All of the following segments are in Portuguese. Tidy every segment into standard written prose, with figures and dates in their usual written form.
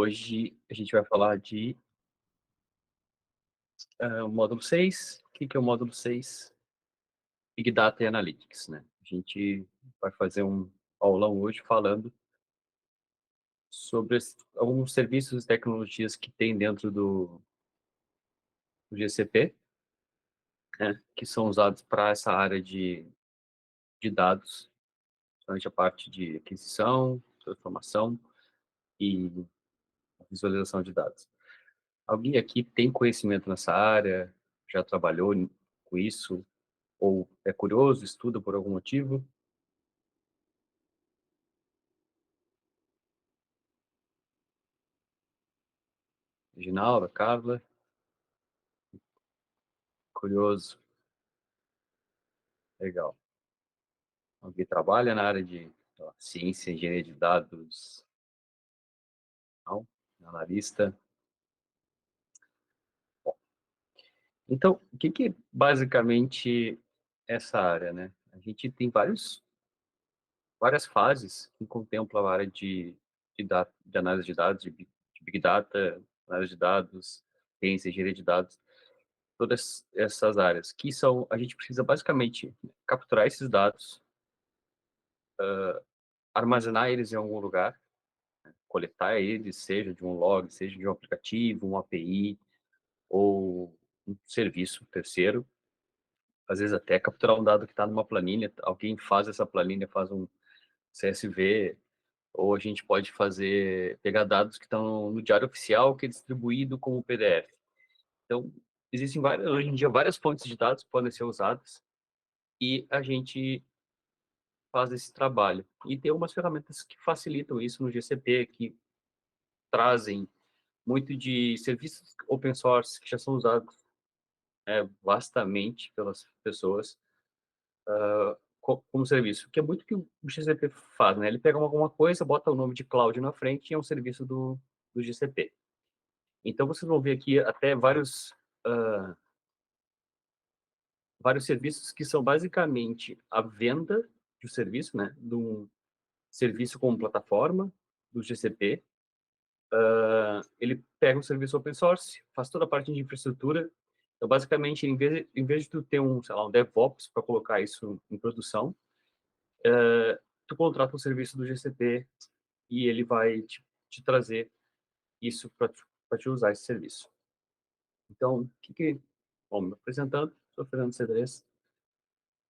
Hoje a gente vai falar de o módulo 6. O que que é o módulo 6? Big Data e Analytics, né. A gente vai fazer um aulão hoje falando sobre alguns serviços e tecnologias que tem dentro do GCP, né, que são usados para essa área de dados, principalmente a parte de aquisição, transformação e visualização de dados. Alguém aqui tem conhecimento nessa área, já trabalhou com isso, ou é curioso, estuda por algum motivo? Reginalda, Carla, curioso, legal. Alguém trabalha na área de, sei lá, ciência, engenharia de dados? Não? Analista? Bom, então, o que que basicamente essa área, né? A gente tem várias fases que contemplam a área de análise de dados, de Big Data, análise de dados, ciência, engenharia de dados, todas essas áreas, que são, a gente precisa basicamente capturar esses dados, armazenar eles em algum lugar, coletar eles, seja de um log, seja de um aplicativo, um API ou um serviço terceiro, às vezes até capturar um dado que está numa planilha, alguém faz essa planilha, faz um CSV, ou a gente pode pegar dados que estão no diário oficial, que é distribuído como PDF. Então, existem hoje em dia várias fontes de dados que podem ser usadas e a gente faz esse trabalho. E tem algumas ferramentas que facilitam isso no GCP, que trazem muito de serviços open source que já são usados vastamente pelas pessoas como serviço, que é muito o que o GCP faz, né? Ele pega alguma coisa, bota o nome de cloud na frente e é um serviço do GCP. Então, vocês vão ver aqui até vários serviços que são basicamente a venda do serviço, né? De um serviço como plataforma do GCP. Ele pega um serviço open source, faz toda a parte de infraestrutura. Então, basicamente, em vez de tu ter sei lá, um DevOps para colocar isso em produção, tu contrata um serviço do GCP e ele vai te trazer isso para te usar esse serviço. Então, bom, me apresentando, sou Fernando Cedrez,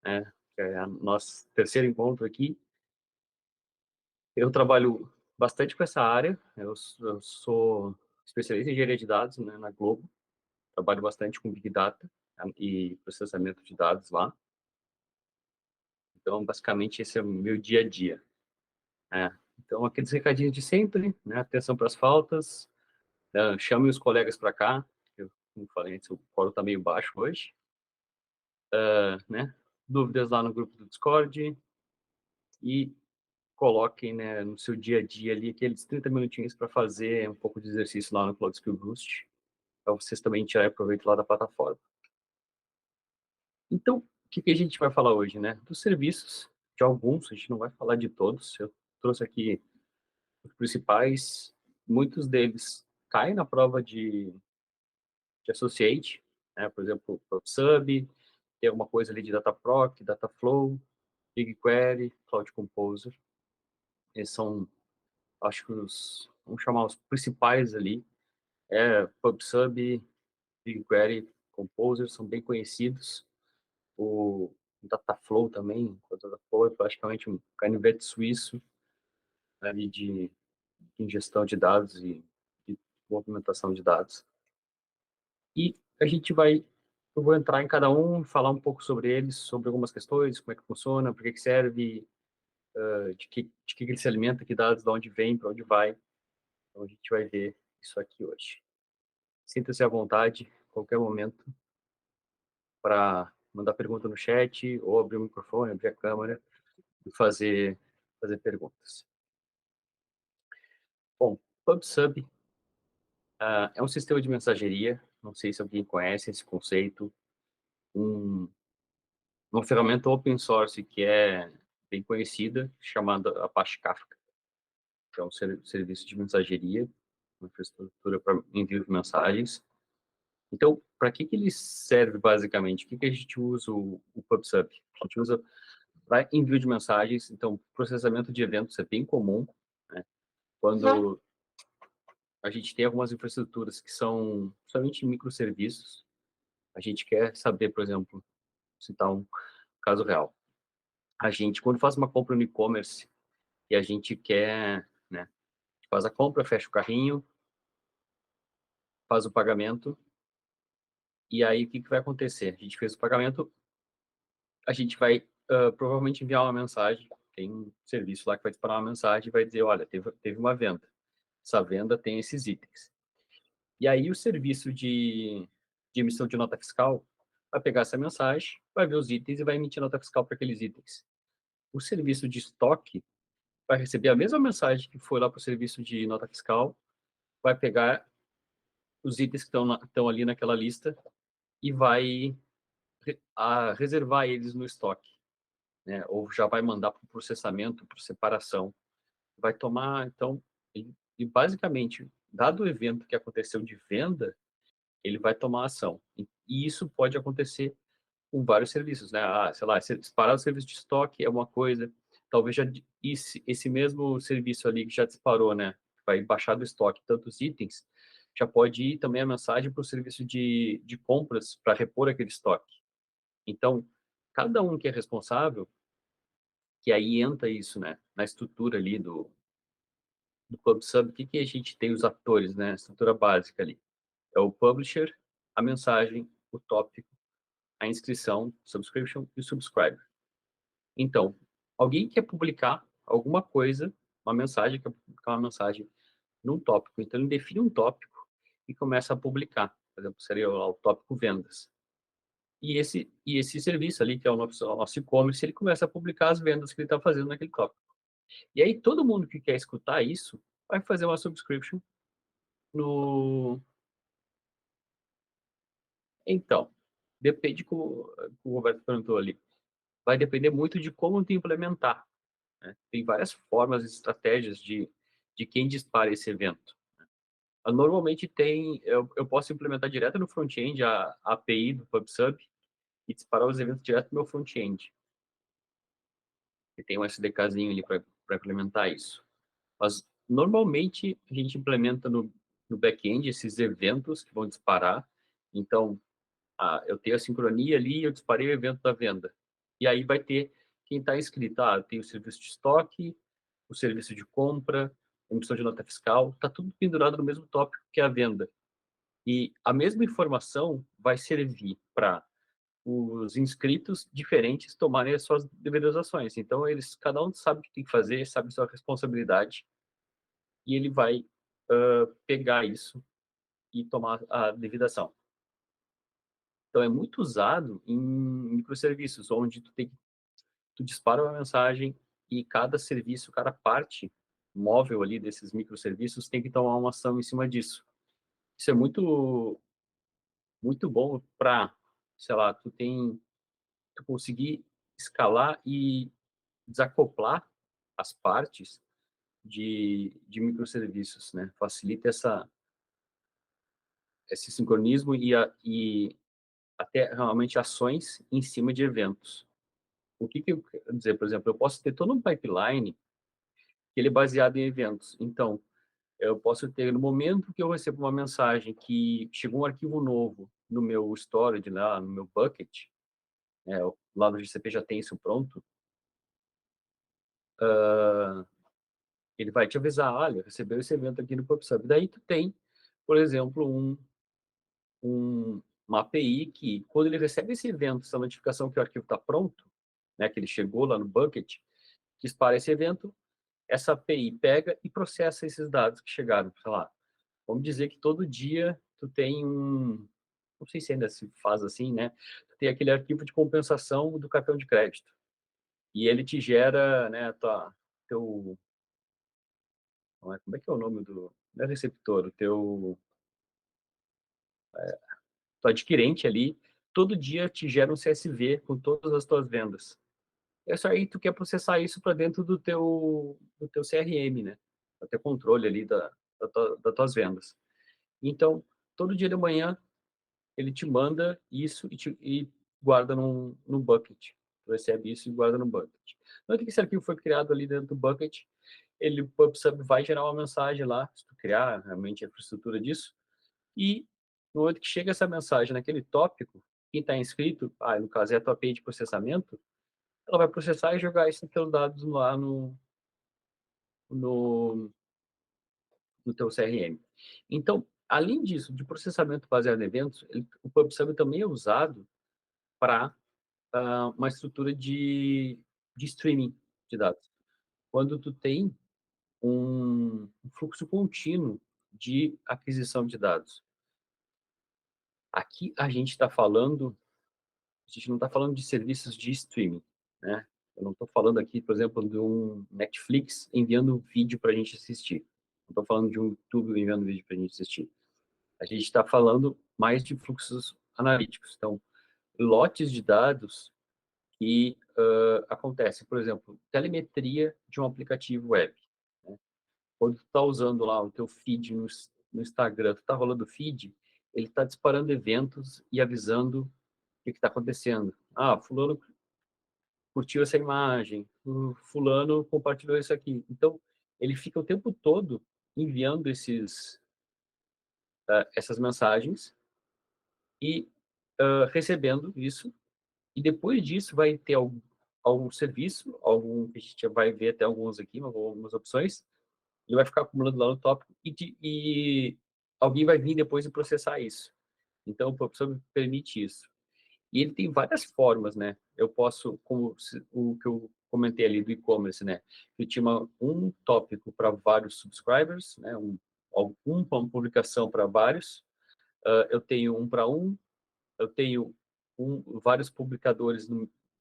que é o nosso terceiro encontro aqui. Eu trabalho bastante com essa área, eu sou especialista em engenharia de dados, né, na Globo, trabalho bastante com Big Data e processamento de dados lá. Então, basicamente, esse é o meu dia a dia. Então, aqueles recadinhos de sempre, né, atenção para as faltas, chame os colegas para cá, eu, como falei antes, o fórum está meio baixo hoje, né, dúvidas lá no grupo do Discord e coloquem, né, no seu dia a dia ali aqueles 30 minutinhos para fazer um pouco de exercício lá no Cloud Skill Boost, para vocês também tirarem proveito lá da plataforma. Então, o que que a gente vai falar hoje, né? Dos serviços, de alguns, a gente não vai falar de todos, eu trouxe aqui os principais, muitos deles caem na prova de Associate, né? Por exemplo, PubSub, tem alguma coisa ali de Dataproc, Dataflow, BigQuery, Cloud Composer. Esses são, acho que vamos chamar os principais ali. PubSub, BigQuery, Composer são bem conhecidos. O Dataflow também, o Dataflow é praticamente um canivete suíço ali de ingestão de dados e de movimentação de dados. E eu vou entrar em cada um, falar um pouco sobre eles, sobre algumas questões, como é que funciona, para que que serve, de que ele se alimenta, que dados, de onde vem, para onde vai. Então a gente vai ver isso aqui hoje. Sinta-se à vontade, a qualquer momento, para mandar pergunta no chat, ou abrir o microfone, abrir a câmera e fazer perguntas. Bom, PubSub é um sistema de mensageria, não sei se alguém conhece esse conceito, um, uma ferramenta open source que é bem conhecida, chamada Apache Kafka, que é um serviço de mensageria. uma infraestrutura para envio de mensagens. Então, para que que ele serve basicamente? O que que a gente usa o PubSub? A gente usa para envio de mensagens, então processamento de eventos é bem comum, né? Quando a gente tem algumas infraestruturas que são somente microserviços, a gente quer saber, por exemplo, citar um caso real. A gente, quando faz uma compra no e-commerce e a gente quer, né, faz a compra, fecha o carrinho, faz o pagamento, e aí o que que vai acontecer? A gente fez o pagamento, a gente vai provavelmente enviar uma mensagem, tem um serviço lá que vai disparar uma mensagem e vai dizer, olha, teve uma venda. Essa venda tem esses itens. E aí o serviço de emissão de nota fiscal vai pegar essa mensagem, vai ver os itens e vai emitir nota fiscal para aqueles itens. O serviço de estoque vai receber a mesma mensagem que foi lá para o serviço de nota fiscal, vai pegar os itens que estão ali naquela lista e vai reservar eles no estoque, né? Ou já vai mandar para o processamento, por separação. Vai tomar, então, e basicamente, dado o evento que aconteceu de venda, ele vai tomar ação. E isso pode acontecer com vários serviços, né? Ah, sei lá, disparar o serviço de estoque é uma coisa, talvez já esse mesmo serviço ali que já disparou, né? Vai baixar do estoque tantos itens, já pode ir também a mensagem para o serviço de compras para repor aquele estoque. Então, cada um que é responsável, que aí entra isso, né? Na estrutura ali do PubSub, o que que a gente tem os atores, né? A estrutura básica ali. É o publisher, a mensagem, o tópico, a inscrição, subscription e o subscriber. Então, alguém quer publicar alguma coisa, uma mensagem, quer publicar uma mensagem num tópico. Então, ele define um tópico e começa a publicar. Por exemplo, seria o tópico vendas. E esse serviço ali, que é o nosso e-commerce, ele começa a publicar as vendas que ele está fazendo naquele tópico. E aí, todo mundo que quer escutar isso vai fazer uma subscription no. Então, depende, como o Roberto perguntou ali, vai depender muito de como tu implementar, né? Tem várias formas e estratégias de quem dispara esse evento. Normalmente eu posso implementar direto no front-end a API do PubSub e disparar os eventos direto no meu front-end. E tem um SDKzinho ali para implementar isso. Mas normalmente a gente implementa no back-end esses eventos que vão disparar. Então, eu tenho a sincronia ali, eu disparei o evento da venda. E aí vai ter quem está inscrito. Tem o serviço de estoque, o serviço de compra, emissão de nota fiscal, está tudo pendurado no mesmo tópico que é a venda. E a mesma informação vai servir para os inscritos diferentes tomarem as suas devidas ações. Então, cada um sabe o que tem que fazer, sabe sua responsabilidade, e ele vai pegar isso e tomar a devida ação. Então, é muito usado em microserviços, onde tu dispara uma mensagem e cada serviço, cada parte móvel ali desses microserviços tem que tomar uma ação em cima disso. Isso é muito, muito bom para, sei lá, tu conseguir escalar e desacoplar as partes de microserviços, né? Facilita esse sincronismo e até realmente ações em cima de eventos. O que que eu quero dizer? Por exemplo, eu posso ter todo um pipeline que ele é baseado em eventos. Então, eu posso ter, no momento que eu recebo uma mensagem que chegou um arquivo novo no meu storage, lá no meu bucket, lá no GCP já tem isso pronto, ele vai te avisar, olha, recebeu esse evento aqui no PubSub. Daí tu tem, por exemplo, uma API que, quando ele recebe esse evento, essa notificação que o arquivo está pronto, né, que ele chegou lá no bucket, que dispara esse evento, essa API pega e processa esses dados que chegaram, sei lá. Vamos dizer que todo dia tu tem não sei se ainda se faz assim, né? Tu tem aquele arquivo de compensação do cartão de crédito. E ele te gera, né, teu, como é que é o nome não é receptor, teu adquirente ali, todo dia te gera um CSV com todas as tuas vendas. É só aí tu quer processar isso para dentro do teu CRM, né? Para ter controle ali das tuas vendas. Então, todo dia de manhã, ele te manda isso e guarda num bucket. Tu recebe isso e guarda no bucket. No momento que esse arquivo foi criado ali dentro do bucket, o PubSub vai gerar uma mensagem lá, se tu criar realmente a infraestrutura disso, e no momento que chega essa mensagem naquele tópico, quem está inscrito, no caso é a tua API de processamento, ela vai processar e jogar esses teus dados lá no, no teu CRM. Então, além disso, de processamento baseado em eventos, o PubSub também é usado para uma estrutura de streaming de dados. Quando tu tem um fluxo contínuo de aquisição de dados. Aqui a gente não está falando de serviços de streaming, né? Eu não estou falando aqui, por exemplo, de um Netflix enviando vídeo para a gente assistir. Não estou falando de um YouTube enviando vídeo para a gente assistir. A gente está falando mais de fluxos analíticos. Então, lotes de dados que acontecem, por exemplo, telemetria de um aplicativo web, né? Quando tu está usando lá o teu feed no Instagram, tu está rolando o feed, ele está disparando eventos e avisando o que está acontecendo. Fulano curtiu essa imagem, o fulano compartilhou isso aqui. Então, ele fica o tempo todo enviando essas mensagens e recebendo isso. E depois disso vai ter algum serviço, que a gente vai ver até alguns aqui, algumas opções, ele vai ficar acumulando lá no tópico e alguém vai vir depois e processar isso. Então, o PubSub permite isso. E ele tem várias formas, né? Eu posso, como o que eu comentei ali do e-commerce, né? Eu tinha um tópico para vários subscribers, né? Uma publicação para vários. Eu tenho um para um. Eu tenho vários publicadores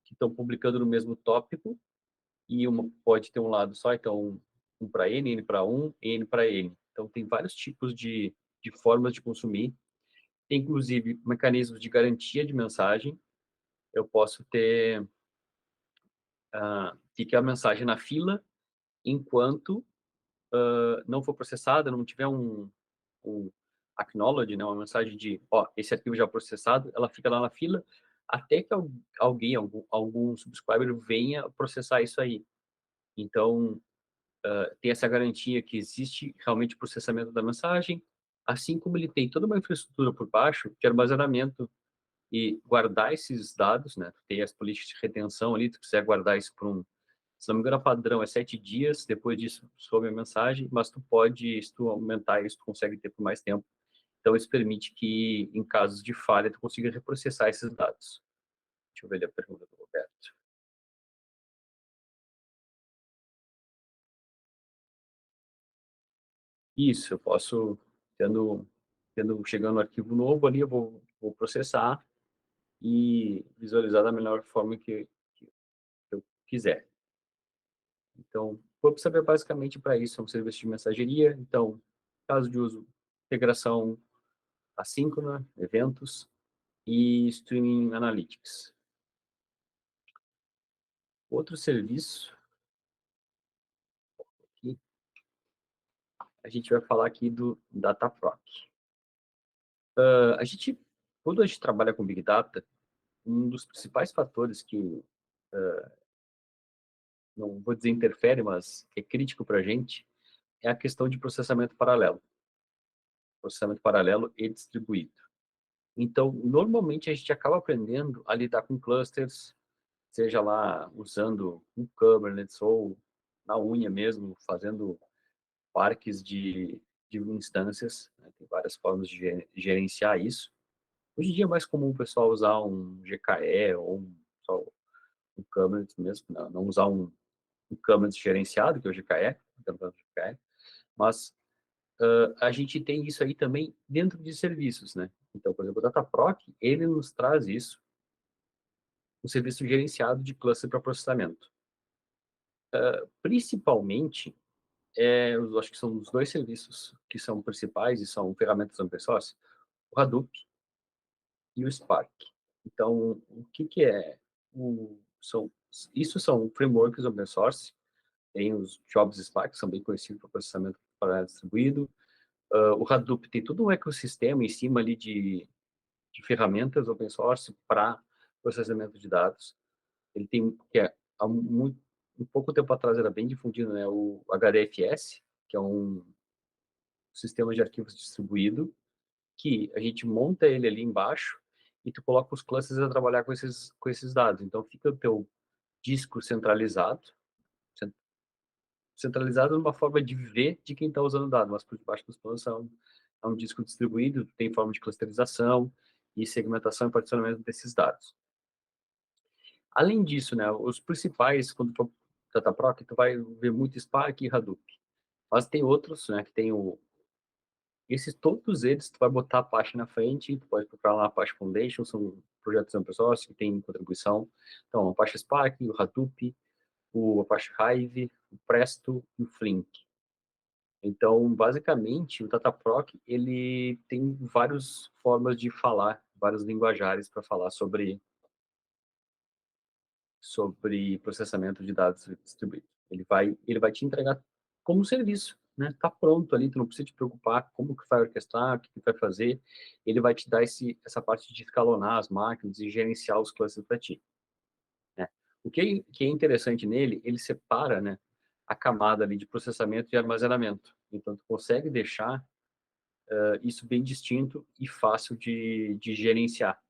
que estão publicando no mesmo tópico e pode ter um lado só, então um para N para N para N. Então tem vários tipos de formas de consumir. Tem inclusive mecanismos de garantia de mensagem. Eu posso ter fica a mensagem na fila enquanto não for processada, não tiver um acknowledge, né, uma mensagem de, esse arquivo já é processado, ela fica lá na fila até que alguém, algum subscriber venha processar isso aí. Então, tem essa garantia que existe realmente o processamento da mensagem, assim como ele tem toda uma infraestrutura por baixo de armazenamento e guardar esses dados, né? Tem as políticas de retenção ali, tu quiser guardar isso por se não me engano, a padrão é 7 dias, depois disso sobe a mensagem, mas tu pode, se tu aumentar isso, tu consegue ter por mais tempo. Então, isso permite que, em casos de falha, tu consiga reprocessar esses dados. Deixa eu ver ali a pergunta do Roberto. Isso, eu posso, chegando um arquivo novo ali, eu vou processar e visualizar da melhor forma que eu quiser. Então, o WebSub é basicamente para isso, é um serviço de mensageria. Então, caso de uso, integração assíncrona, eventos e streaming analytics. Outro serviço que a gente vai falar aqui do Dataproc. Quando a gente trabalha com Big Data, um dos principais fatores que, não vou dizer interfere, mas é crítico para a gente, é a questão de processamento paralelo e distribuído. Então, normalmente a gente acaba aprendendo a lidar com clusters, seja lá usando um Kubernetes ou na unha mesmo, fazendo parques de instâncias, né? Tem várias formas de gerenciar isso. Hoje em dia é mais comum o pessoal usar um GKE ou só um Kubernetes mesmo, não usar um Kubernetes gerenciado, que é o GKE, mas a gente tem isso aí também dentro de serviços, né? Então, por exemplo, o Dataproc, ele nos traz isso, um serviço gerenciado de cluster para processamento. Principalmente, eu acho que são os dois serviços que são principais e são ferramentas open source, o Hadoop e o Spark. Então, o que é? Isso são frameworks open source, tem os Jobs Spark, que são bem conhecidos para processamento paralelo distribuído, O Hadoop tem todo um ecossistema em cima ali de ferramentas open source para processamento de dados. Ele tem, que é, há muito, um pouco tempo atrás era bem difundido, né, o HDFS, que é um sistema de arquivos distribuído, que a gente monta ele ali embaixo e tu coloca os clusters a trabalhar com esses dados. Então fica o teu disco centralizado, centralizado numa forma de ver de quem está usando o dado, mas por debaixo dos panos é um disco distribuído, tem forma de clusterização e segmentação e particionamento desses dados. Além disso, né, os principais, quando tu for Dataproc, tu vai ver muito Spark e Hadoop. Mas tem outros, né, que tem esses todos eles, tu vai botar a Apache na frente, tu pode procurar lá a Apache Foundation, são projetos open source que tem contribuição. Então, o Apache Spark, o Hadoop, o Apache Hive, o Presto e o Flink. Então, basicamente, o Dataproc, ele tem várias formas de falar, vários linguajares para falar sobre processamento de dados distribuídos. Ele vai te entregar como serviço, né? Tá pronto ali, tu não precisa te preocupar como que vai orquestrar, o que que vai fazer. Ele vai te dar essa parte de escalonar as máquinas e gerenciar os clusters para ti, né? O que é interessante nele, ele separa, né, a camada ali de processamento e armazenamento. Então, tu consegue deixar isso bem distinto e fácil de gerenciar.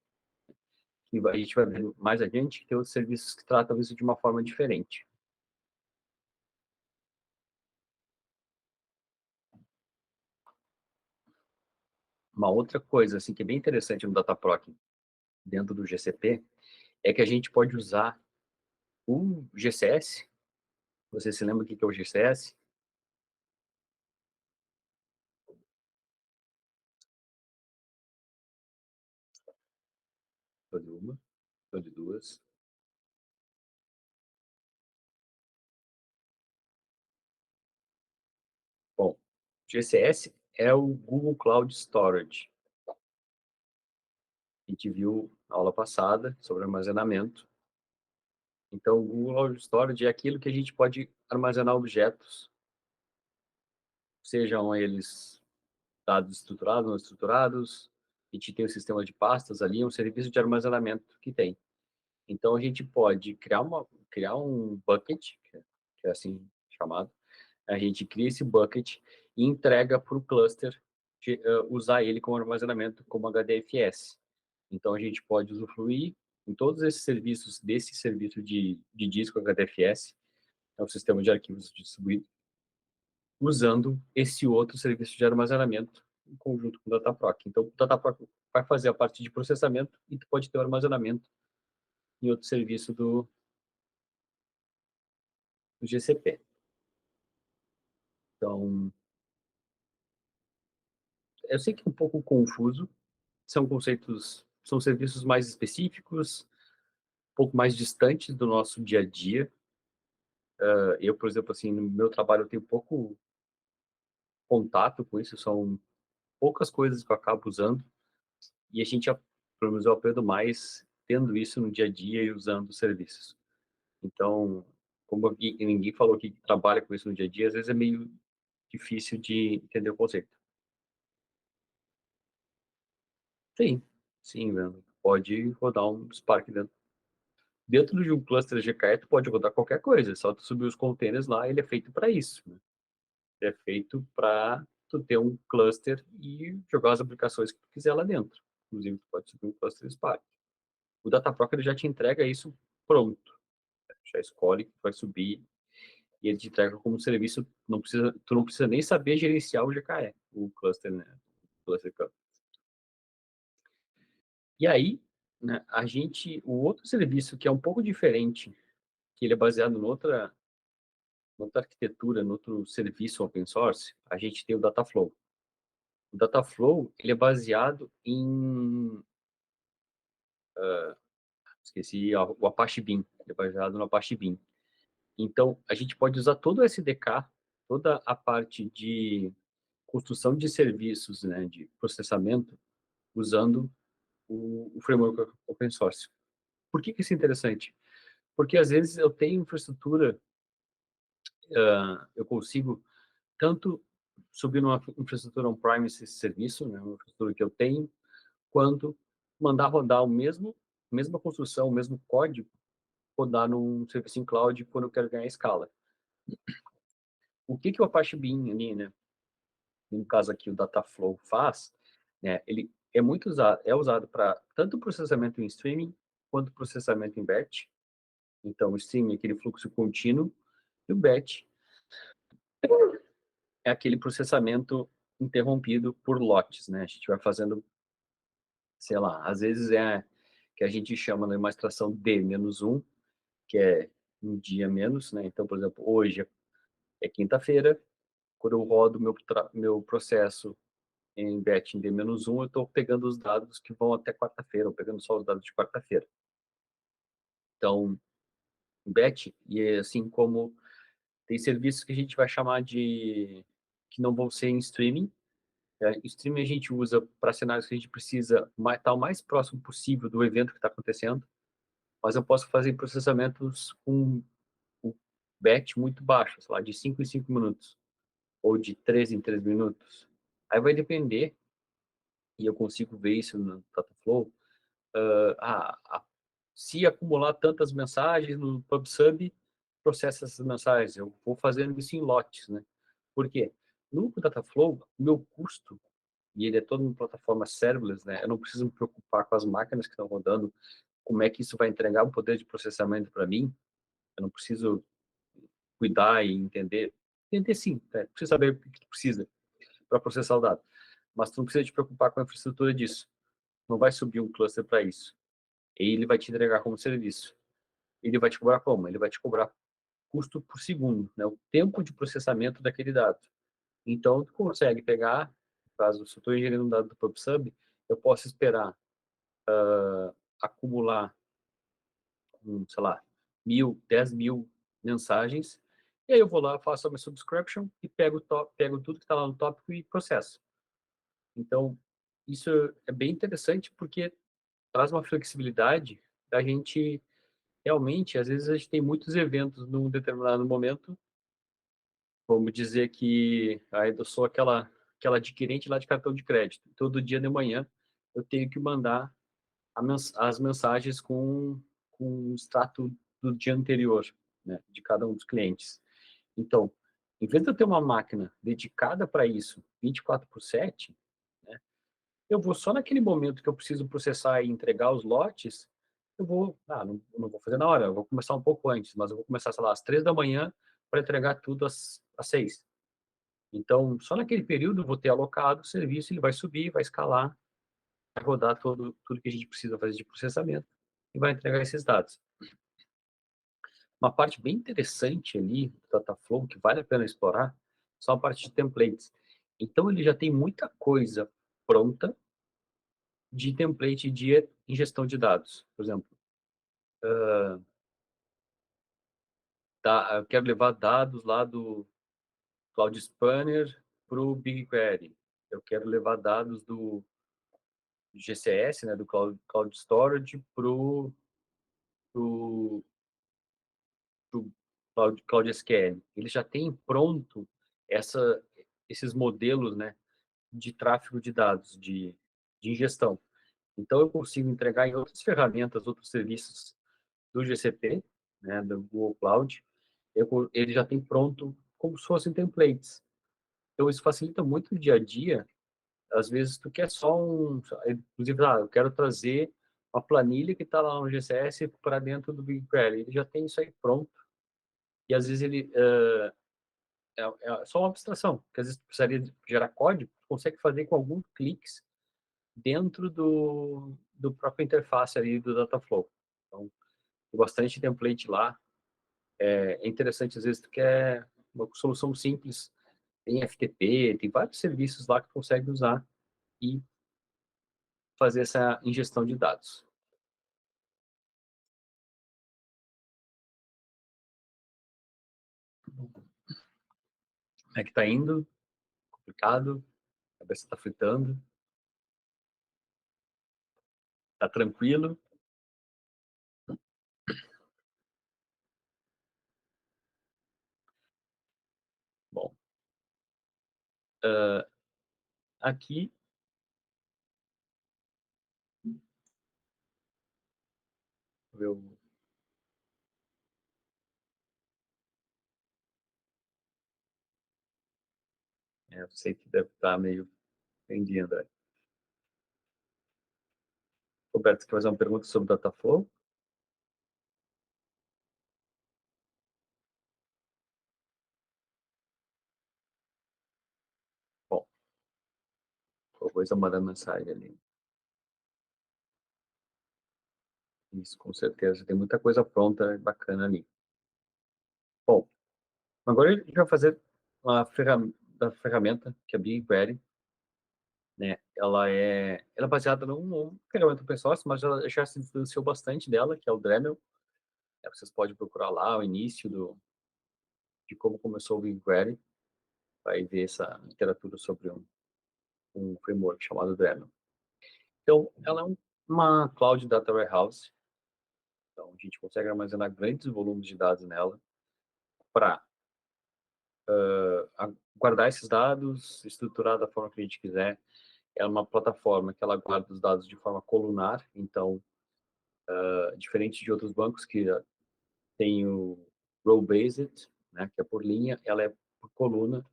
E a gente vai ver mais adiante que tem outros serviços que tratam isso de uma forma diferente. Uma outra coisa assim que é bem interessante no Dataproc, dentro do GCP, é que a gente pode usar o GCS. Você se lembra o que é o GCS? Tô de uma, tô de duas. Bom, GCS é o Google Cloud Storage. A gente viu na aula passada sobre armazenamento. Então, o Google Cloud Storage é aquilo que a gente pode armazenar objetos, sejam eles dados estruturados, não estruturados. A gente tem o sistema de pastas ali, é um serviço de armazenamento que tem. Então, a gente pode criar um bucket, que é assim chamado. A gente cria esse bucket e entrega para o cluster usar ele como armazenamento, como HDFS. Então, a gente pode usufruir em todos esses serviços, desse serviço de disco HDFS, é o sistema de arquivos distribuído, usando esse outro serviço de armazenamento em conjunto com o Dataproc. Então, o Dataproc vai fazer a parte de processamento e tu pode ter o armazenamento em outro serviço do GCP. Então, eu sei que é um pouco confuso, são conceitos, são serviços mais específicos, um pouco mais distantes do nosso dia a dia. Eu, por exemplo, assim, no meu trabalho eu tenho pouco contato com isso, são poucas coisas que eu acabo usando, e a gente, pelo menos eu aprendo mais tendo isso no dia a dia e usando os serviços. Então, como ninguém falou que trabalha com isso no dia a dia, às vezes é meio difícil de entender o conceito. Sim, sim, né? Pode rodar um Spark dentro de um cluster GKE, tu pode rodar qualquer coisa, é só tu subir os containers lá, ele é feito para isso, né? Ele é feito para tu ter um cluster e jogar as aplicações que tu quiser lá dentro. Inclusive, tu pode subir um cluster Spark. O Dataproc ele já te entrega isso pronto. Já escolhe que tu vai subir e ele te entrega como serviço. Tu não precisa nem saber gerenciar o GKE, o cluster, né? O cluster. E aí, né, o outro serviço que é um pouco diferente, que ele é baseado noutra arquitetura, em outro serviço open source, a gente tem o Dataflow. O Dataflow, ele é baseado esqueci, o Apache Beam, ele é baseado no Apache Beam. Então, a gente pode usar todo o SDK, toda a parte de construção de serviços, né, de processamento, usando o framework open source. Por que isso é interessante? Porque às vezes eu tenho infraestrutura, eu consigo tanto subir numa infraestrutura on-premise esse serviço, né, uma infraestrutura que eu tenho, quanto mandar rodar o mesma construção, o mesmo código, rodar num serviço em cloud quando eu quero ganhar escala. O que que o Apache Beam ali, né, no caso aqui o Dataflow faz, né, ele é usado para tanto processamento em streaming quanto processamento em batch. Então, o streaming é aquele fluxo contínuo e o batch é aquele processamento interrompido por lotes, né? A gente vai fazendo, sei lá, às vezes é que a gente chama numa extração D-1, que é um dia menos, né? Então, por exemplo, hoje é quinta-feira, quando eu rodo meu processo em batch em D-1, eu estou pegando os dados que vão até quarta-feira, ou pegando só os dados de quarta-feira. Então, batch, e é assim como tem serviços que a gente vai chamar de que não vão ser em streaming. Streaming a gente usa para cenários que a gente precisa estar o mais próximo possível do evento que está acontecendo, mas eu posso fazer processamentos com um batch muito baixo, sei lá, de 5 em 5 minutos, ou de 3 em 3 minutos. Aí vai depender, e eu consigo ver isso no Dataflow, se acumular tantas mensagens no PubSub, processa essas mensagens. Eu vou fazendo isso em lotes, né? Por quê? No Dataflow, o meu custo, e ele é todo uma plataforma serverless, né? Eu não preciso me preocupar com as máquinas que estão rodando, como é que isso vai entregar um poder de processamento para mim. Eu não preciso cuidar e entender. Entender sim, né? Precisa saber o que tu precisa para processar o dado. Mas tu não precisa te preocupar com a infraestrutura disso. Não vai subir um cluster para isso. E ele vai te entregar como serviço. Ele vai te cobrar como? Ele vai te cobrar custo por segundo, né? O tempo de processamento daquele dado. Então, tu consegue pegar, caso se eu estou ingerindo um dado do PubSub, eu posso esperar acumular, sei lá, 10.000 mensagens, e aí eu vou lá, faço a minha subscription e pego tudo que está lá no tópico e processo. Então, isso é bem interessante porque traz uma flexibilidade da gente realmente, às vezes a gente tem muitos eventos num determinado momento, vamos dizer que eu sou aquela adquirente lá de cartão de crédito. Todo dia de manhã eu tenho que mandar as mensagens com o extrato do dia anterior, né, de cada um dos clientes. Então, em vez de eu ter uma máquina dedicada para isso 24 por 7, né, eu vou só naquele momento que eu preciso processar e entregar os lotes, não vou fazer na hora, eu vou começar um pouco antes, mas eu vou começar, sei lá, às 3 da manhã para entregar tudo às 6. Então, só naquele período eu vou ter alocado o serviço, ele vai subir, vai escalar, vai rodar tudo que a gente precisa fazer de processamento e vai entregar esses dados. Uma parte bem interessante ali do Dataflow, que vale a pena explorar, são a parte de templates. Então, ele já tem muita coisa pronta de template de ingestão de dados. Por exemplo, eu quero levar dados lá do Cloud Spanner para o BigQuery. Eu quero levar dados do GCS, né, do Cloud Storage, para o Cloud SQL. Ele já tem pronto essa, esses modelos, né, de tráfego de dados, de ingestão. Então, eu consigo entregar em outras ferramentas, outros serviços do GCP, né, do Google Cloud, ele já tem pronto como se fossem templates. Então, isso facilita muito o dia a dia. Às vezes, tu quer só inclusive, eu quero trazer uma planilha que está lá no GCS para dentro do BigQuery. Ele já tem isso aí pronto. E, às vezes, ele é só uma abstração, que às vezes precisaria gerar código, consegue fazer com alguns cliques dentro do próprio interface ali do Dataflow. Então, tem bastante template lá. É interessante, às vezes, tu quer uma solução simples, tem FTP, tem vários serviços lá que tu consegue usar e fazer essa ingestão de dados. Como é que tá indo? Complicado? A cabeça tá fritando? Tá tranquilo? Bom, Aqui, eu, eu sei que deve estar meio entendido. Roberto, quer fazer uma pergunta sobre Datafolha? Bom, qualquer coisa manda mensagem ali. Isso, com certeza. Tem muita coisa pronta e bacana ali. Bom, agora a gente vai fazer uma da ferramenta, que é a BigQuery, né? Ela é baseada num ferramenta open source, mas ela já se distanciou bastante dela, que é o Dremel. Vocês podem procurar lá o início de como começou o BigQuery, vai ver essa literatura sobre um framework chamado Dremel. Então, ela é uma Cloud Data Warehouse, então a gente consegue armazenar grandes volumes de dados nela para guardar esses dados, estruturar da forma que a gente quiser. É uma plataforma que ela guarda os dados de forma colunar, então, diferente de outros bancos que tem o row-based, né, que é por linha, ela é por coluna,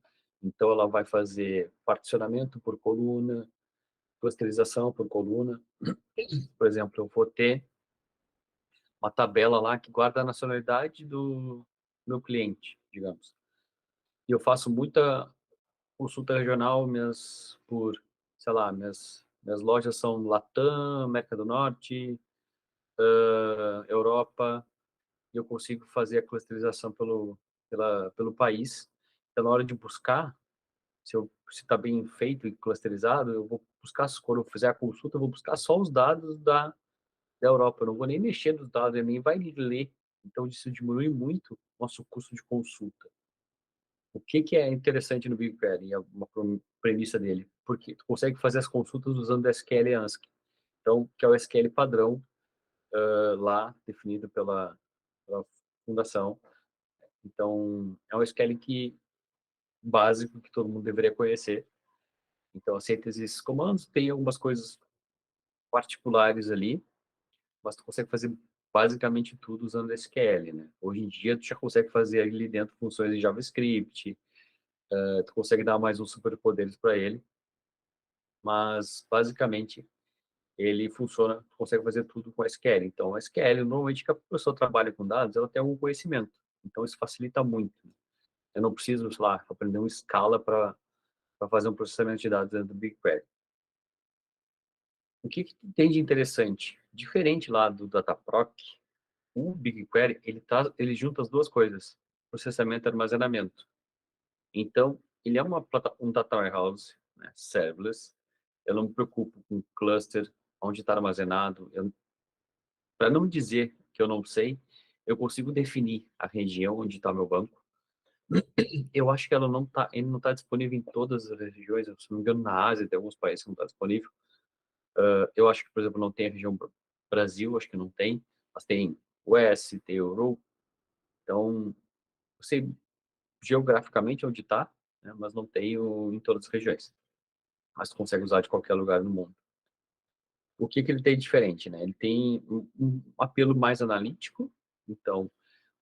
então ela vai fazer particionamento por coluna, clusterização por coluna. Por exemplo, eu vou ter uma tabela lá que guarda a nacionalidade do meu cliente, digamos. E eu faço muita consulta regional, sei lá, minhas lojas são Latam, América do Norte, Europa, e eu consigo fazer a clusterização pelo país. Então, na hora de buscar, se está bem feito e clusterizado, eu vou buscar, quando eu fizer a consulta, eu vou buscar só os dados da Europa, eu não vou nem mexer nos dados, ele nem vai ler. Então, isso diminui muito o nosso custo de consulta. O que que é interessante no BigQuery? É uma premissa dele, porque tu consegue fazer as consultas usando SQL e ANSI. Então, que é o SQL padrão lá definido pela fundação. Então, é um SQL básico que todo mundo deveria conhecer. Então, aceita esses comandos, tem algumas coisas particulares ali, mas tu consegue fazer basicamente tudo usando SQL, né? Hoje em dia, tu já consegue fazer ali dentro funções de JavaScript, tu consegue dar mais uns superpoderes para ele, mas basicamente ele funciona, tu consegue fazer tudo com SQL. Então, o SQL, normalmente que a pessoa trabalha com dados, ela tem algum conhecimento. Então, isso facilita muito. Eu não preciso, sei lá, aprender uma escala para fazer um processamento de dados dentro do BigQuery. O que tem de interessante? Diferente lá do Dataproc, o BigQuery, ele junta as duas coisas, processamento e armazenamento. Então, ele é um data warehouse, né, serverless. Eu não me preocupo com cluster, onde está armazenado. Para não dizer que eu não sei, eu consigo definir a região onde está meu banco. Eu acho que ele não está disponível em todas as regiões. Se não me engano, na Ásia tem alguns países que não está disponível. Eu acho que, por exemplo, não tem a região Brasil, acho que não tem, mas tem US, tem Euro. Então, eu sei geograficamente onde está, né, mas não tem em todas as regiões. Mas tu consegue usar de qualquer lugar no mundo. O que ele tem de diferente, né? Ele tem um apelo mais analítico, então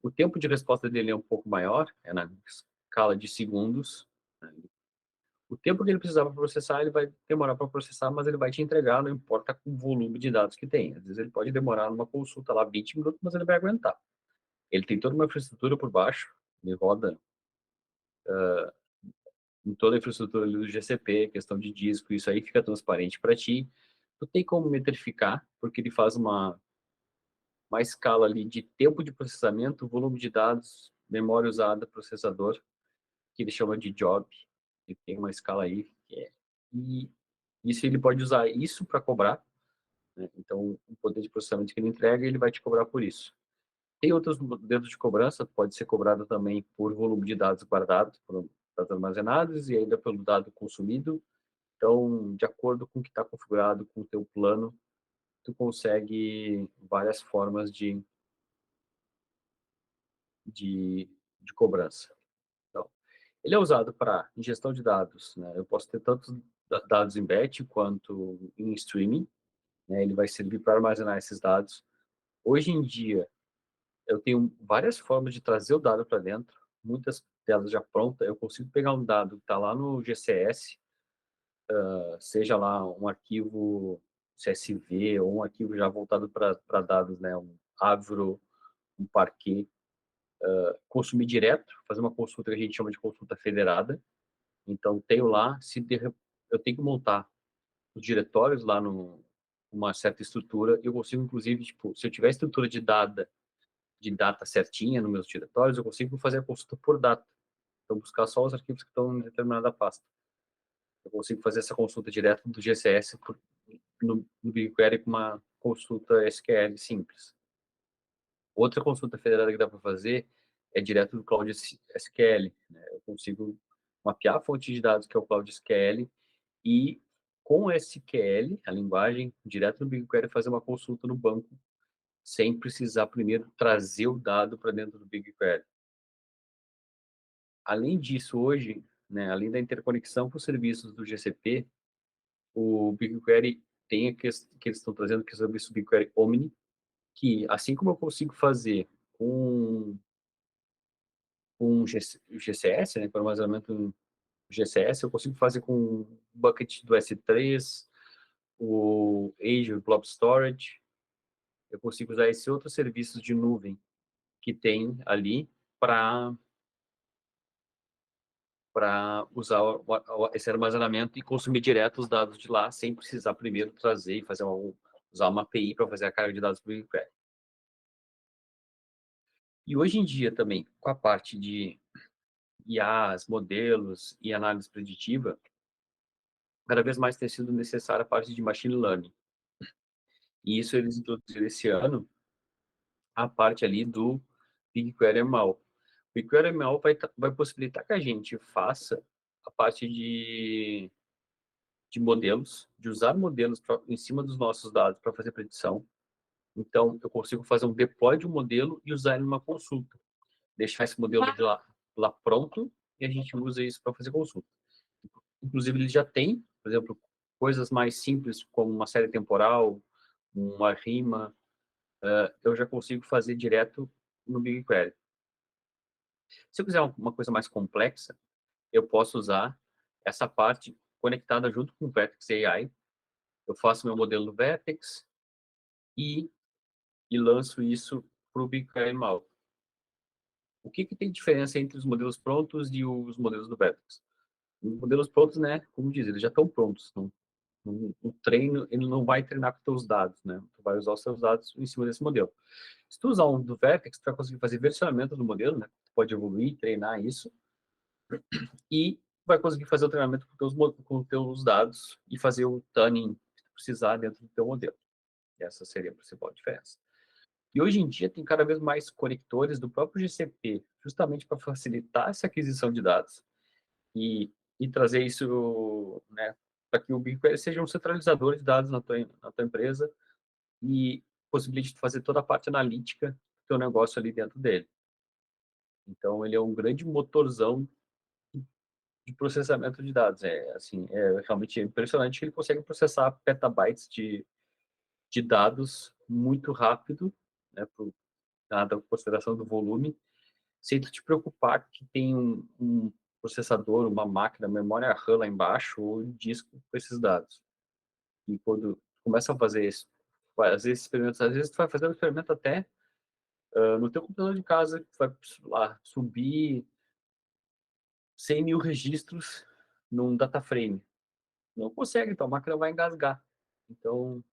o tempo de resposta dele é um pouco maior, é na escala de segundos. Né? O tempo que ele precisava processar, ele vai demorar para processar, mas ele vai te entregar, não importa o volume de dados que tem. Às vezes ele pode demorar numa consulta lá 20 minutos, mas ele vai aguentar. Ele tem toda uma infraestrutura por baixo, ele roda em toda a infraestrutura ali do GCP, questão de disco, isso aí fica transparente para ti. Tu tem como metrificar, porque ele faz uma escala ali de tempo de processamento, volume de dados, memória usada, processador, que ele chama de job. Ele tem uma escala aí e isso ele pode usar isso para cobrar, né? Então, o poder de processamento que ele entrega, ele vai te cobrar por isso. Tem outros modelos de cobrança, pode ser cobrado também por volume de dados guardados, por dados armazenados e ainda pelo dado consumido. Então, de acordo com o que está configurado com o teu plano, tu consegue várias formas de, de cobrança. Então, Ele é usado para ingestão de dados, né, eu posso ter tantos da dados em batch quanto em streaming, né, ele vai servir para armazenar esses dados. Hoje em dia, eu tenho várias formas de trazer o dado para dentro, muitas delas já pronta, eu consigo pegar um dado que está lá no GCS, seja lá um arquivo CSV ou um arquivo já voltado para dados, né, um Avro, um Parquet, consumir direto, fazer uma consulta que a gente chama de consulta federada. Então, tenho lá, se eu tenho que montar os diretórios lá no uma certa estrutura, eu consigo inclusive, tipo, se eu tiver estrutura de data certinha nos meus diretórios, eu consigo fazer a consulta por data. Então, buscar só os arquivos que estão em determinada pasta. Eu consigo fazer essa consulta direto do GCS no BigQuery com uma consulta SQL simples. Outra consulta federada que dá para fazer é direto do Cloud SQL. Né? Eu consigo mapear a fonte de dados, que é o Cloud SQL, e com SQL, a linguagem, direto no BigQuery, fazer uma consulta no banco, sem precisar primeiro trazer o dado para dentro do BigQuery. Além disso, hoje, né, além da interconexão com os serviços do GCP, o BigQuery tem que eles estão trazendo, que é o serviço BigQuery Omni, que assim como eu consigo fazer com GCS, né, com armazenamento em GCS, eu consigo fazer com o bucket do S3, o Azure Blob Storage, eu consigo usar esses outros serviços de nuvem que tem ali para usar esse armazenamento e consumir direto os dados de lá, sem precisar primeiro trazer e usar uma API para fazer a carga de dados para o BigQuery. E hoje em dia também, com a parte de IAs, modelos e análise preditiva, cada vez mais tem sido necessária a parte de machine learning. E isso eles introduziram esse ano, a parte ali do BigQuery ML. O BigQuery ML vai possibilitar que a gente faça a parte de modelos, de usar modelos em cima dos nossos dados para fazer predição. Então, eu consigo fazer um deploy de um modelo e usar ele numa consulta. Deixar esse modelo de lá pronto e a gente usa isso para fazer consulta. Inclusive, ele já tem, por exemplo, coisas mais simples como uma série temporal, uma rima, eu já consigo fazer direto no BigQuery. Se eu quiser uma coisa mais complexa, eu posso usar essa parte conectada junto com o Vertex AI. Eu faço meu modelo do Vertex e, e lanço isso para o BigQuery ML. O que tem diferença entre os modelos prontos e os modelos do Vertex? Os modelos prontos, né, como diz, eles já estão prontos. O treino, ele não vai treinar com os teus dados, né? Tu vai usar os seus dados em cima desse modelo. Se tu usar um do Vertex, tu vai conseguir fazer versionamento do modelo, né? Tu pode evoluir, treinar isso e vai conseguir fazer o treinamento com teus dados e fazer o tuning que tu precisar dentro do teu modelo. Essa seria a principal diferença. E hoje em dia tem cada vez mais conectores do próprio GCP, justamente para facilitar essa aquisição de dados e trazer isso, né, para que o BigQuery seja um centralizador de dados na tua empresa e possibilite fazer toda a parte analítica do teu negócio ali dentro dele. Então, ele é um grande motorzão de processamento de dados. É, assim, é realmente impressionante que ele consegue processar petabytes de dados muito rápido, né, por dada a consideração do volume, sem tu te preocupar que tem um processador, uma máquina, memória RAM lá embaixo ou um disco com esses dados. E quando começa a fazer isso, fazer esses experimentos, às vezes tu vai fazer um experimento até no teu computador de casa, tu vai lá subir 100 mil registros num data frame. Não consegue, tua máquina vai engasgar. Então,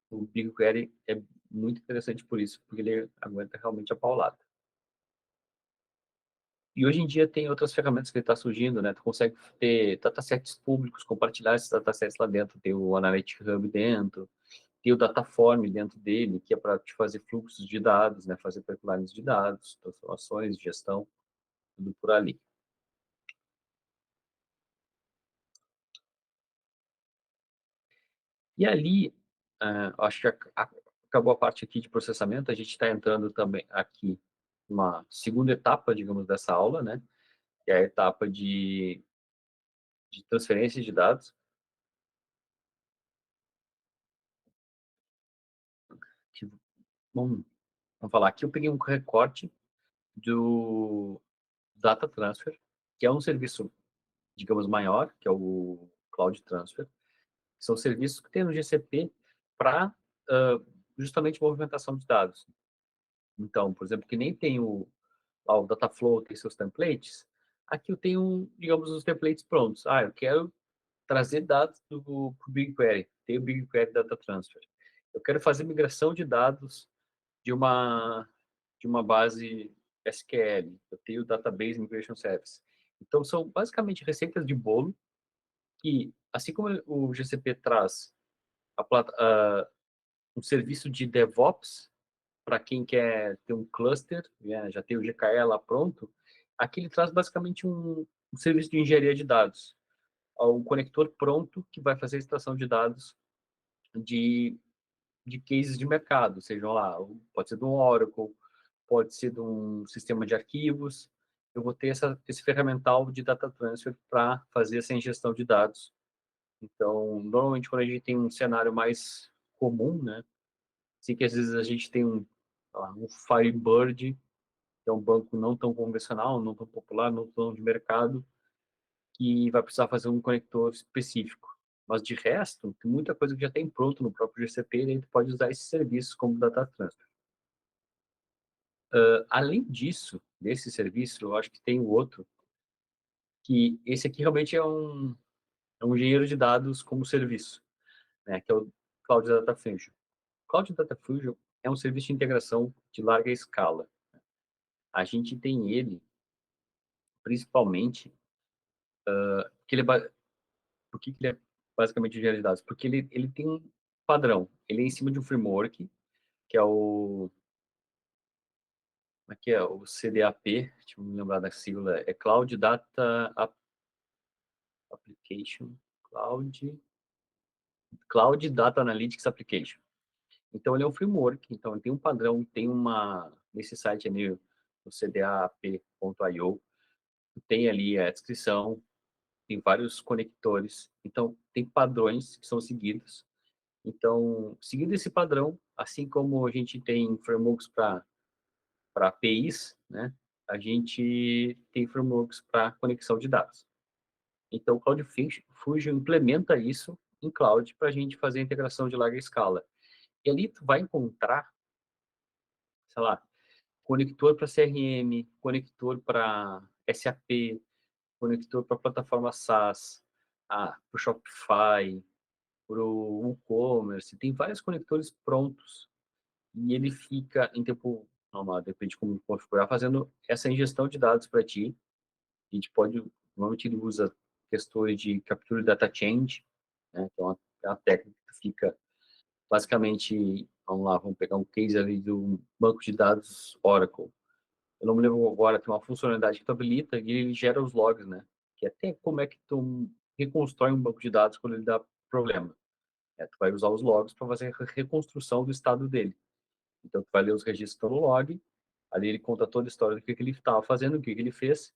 o BigQuery é muito interessante por isso, porque ele aguenta realmente a paulada. E hoje em dia tem outras ferramentas que está surgindo, né? Tu consegue ter datasets públicos, compartilhar esses datasets lá dentro, tem o Analytics Hub dentro, tem o Dataform dentro dele, que é para te fazer fluxos de dados, né? Fazer pipelines de dados, transformações, gestão, tudo por ali. E ali, acho que acabou a parte aqui de processamento, a gente está entrando também aqui numa segunda etapa, digamos, dessa aula, né? que é a etapa de transferência de dados, que, vamos, vamos falar, aqui eu peguei um recorte do Data Transfer, que é um serviço, digamos, maior, que é o Cloud Transfer, que são serviços que tem no GCP para justamente movimentação de dados. Então, por exemplo, que nem tem lá o Dataflow, tem seus templates, aqui eu tenho, digamos, os templates prontos. Ah, eu quero trazer dados do BigQuery, tem o BigQuery Data Transfer. Eu quero fazer migração de dados de uma, de uma base SQL, eu tenho o Database Migration Service. Então, são basicamente receitas de bolo que, assim como o GCP traz um serviço de DevOps para quem quer ter um cluster, né, já tem o GKE lá pronto, aqui ele traz basicamente um serviço de engenharia de dados, um conector pronto que vai fazer a extração de dados de, de cases de mercado, sejam lá, pode ser de um Oracle, pode ser de um sistema de arquivos. Eu vou ter esse ferramental de data transfer para fazer essa ingestão de dados. Então, normalmente quando a gente tem um cenário mais comum, né, assim que às vezes a gente tem um Firebird, que é um banco não tão convencional, não tão popular, não tão de mercado, que vai precisar fazer um conector específico. Mas de resto, tem muita coisa que já tem pronto no próprio GCP e a gente pode usar esses serviços como data transfer. Além disso, desse serviço, eu acho que tem o outro, que esse aqui realmente é um engenheiro de dados como serviço, né, que é o Cloud Data Fusion. Cloud Data Fusion é um serviço de integração de larga escala. A gente tem ele, principalmente, que ele é, por que ele é basicamente engenharia de dados? Porque ele tem um padrão, ele é em cima de um framework, que é como é que é? O CDAP, deixa eu me lembrar da sigla, é Cloud Data Application, Cloud Data Analytics Application. Então, ele é um framework, então ele tem um padrão, tem nesse site ali, no cdap.io, tem ali a descrição, tem vários conectores, então tem padrões que são seguidos. Então, seguindo esse padrão, assim como a gente tem frameworks para APIs, né, a gente tem frameworks para conexão de dados. Então, o Cloud Fusion implementa isso em cloud para a gente fazer a integração de larga escala. E ali tu vai encontrar, sei lá, conector para CRM, conector para SAP, conector para plataforma SaaS, para o Shopify, para o WooCommerce, tem vários conectores prontos e ele fica em tempo normal, depende de como configurar, fazendo essa ingestão de dados para ti. A gente pode, normalmente ele usa questões de captura de data change, né, que é uma técnica que fica basicamente, vamos lá, vamos pegar um case ali do banco de dados Oracle. Eu não me lembro agora, tem uma funcionalidade que tu habilita e ele gera os logs, né? Que é até como é que tu reconstrói um banco de dados quando ele dá problema. Tu vai usar os logs para fazer a reconstrução do estado dele. Então, tu vai ler os registros que estão no log, ali ele conta toda a história do que ele estava fazendo, o que ele fez,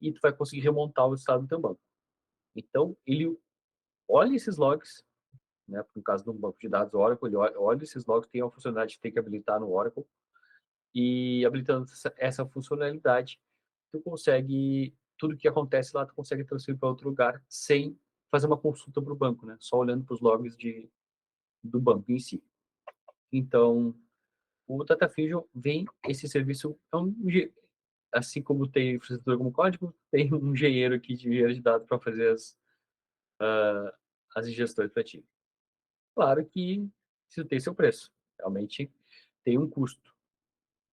e tu vai conseguir remontar o estado do teu banco. Então, ele olha esses logs, né, no caso de um banco de dados Oracle, ele olha esses logs, tem uma funcionalidade que tem que habilitar no Oracle, e habilitando essa funcionalidade, tu consegue, tudo que acontece lá, tu consegue transferir para outro lugar sem fazer uma consulta para o banco, né? Só olhando para os logs do banco em si. Então, o Data Fusion vem, esse serviço, assim como tem infraestrutura como código, tem um engenheiro aqui de engenheiro de dados para fazer as ingestões para ti. Claro que isso tem seu preço, realmente tem um custo.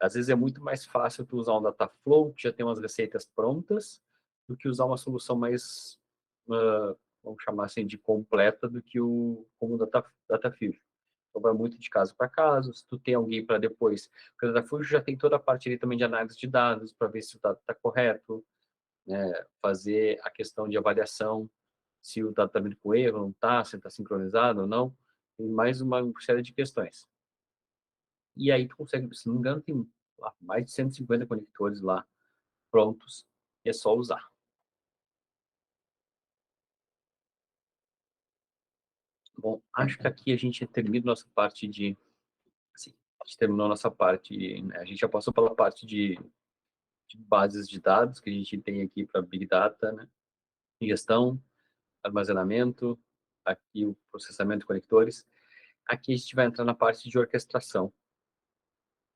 Às vezes é muito mais fácil tu usar um Dataflow, que já tem umas receitas prontas, do que usar uma solução mais, vamos chamar assim, de completa do que como o Datafusion. Então vai muito de caso para caso, se tu tem alguém para depois, porque o Datafusion já tem toda a parte ali também de análise de dados, para ver se o dado está correto, né, fazer a questão de avaliação, se o dado está vindo com erro, não está, se está sincronizado ou não, tem mais uma série de questões. E aí tu consegue, se não me engano, tem lá, mais de 150 conectores lá prontos. é só usar. Bom, acho que aqui a gente termina nossa parte de sim, a gente terminou a nossa parte, né, a gente já passou pela parte de bases de dados que a gente tem aqui para Big Data, né, gestão, armazenamento, aqui o processamento de conectores. Aqui a gente vai entrar na parte de orquestração.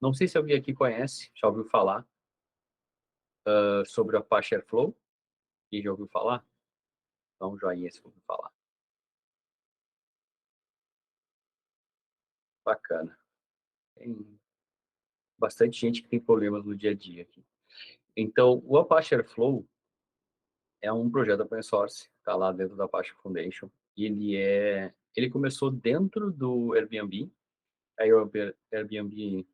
Não sei se alguém aqui conhece, já ouviu falar, sobre o Apache Airflow. Quem já ouviu falar? Dá um joinha se ouviu falar. Bacana. Tem bastante gente que tem problemas no dia a dia aqui. Então, o Apache Airflow é um projeto open source, está lá dentro da Apache Foundation. E ele começou dentro do Airbnb. Aí o Airbnb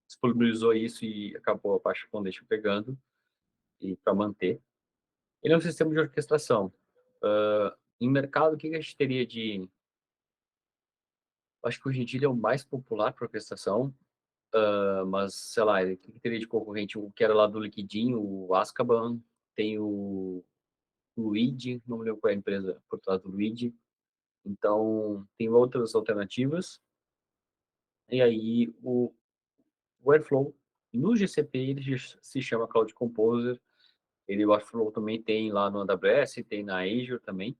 disponibilizou isso e acabou a Apache Foundation pegando e para manter. Ele é um sistema de orquestração. Em mercado, o que a gente teria de... Acho que hoje em dia ele é o mais popular para orquestração, mas, sei lá, o que teria de concorrente? O que era lá do Liquidinho, o Azkaban, tem o Luigi, não me lembro qual é a empresa por trás do Luigi. Então, tem outras alternativas. E aí, o Airflow, no GCP, ele se chama Cloud Composer. O Airflow também tem lá no AWS, tem na Azure também.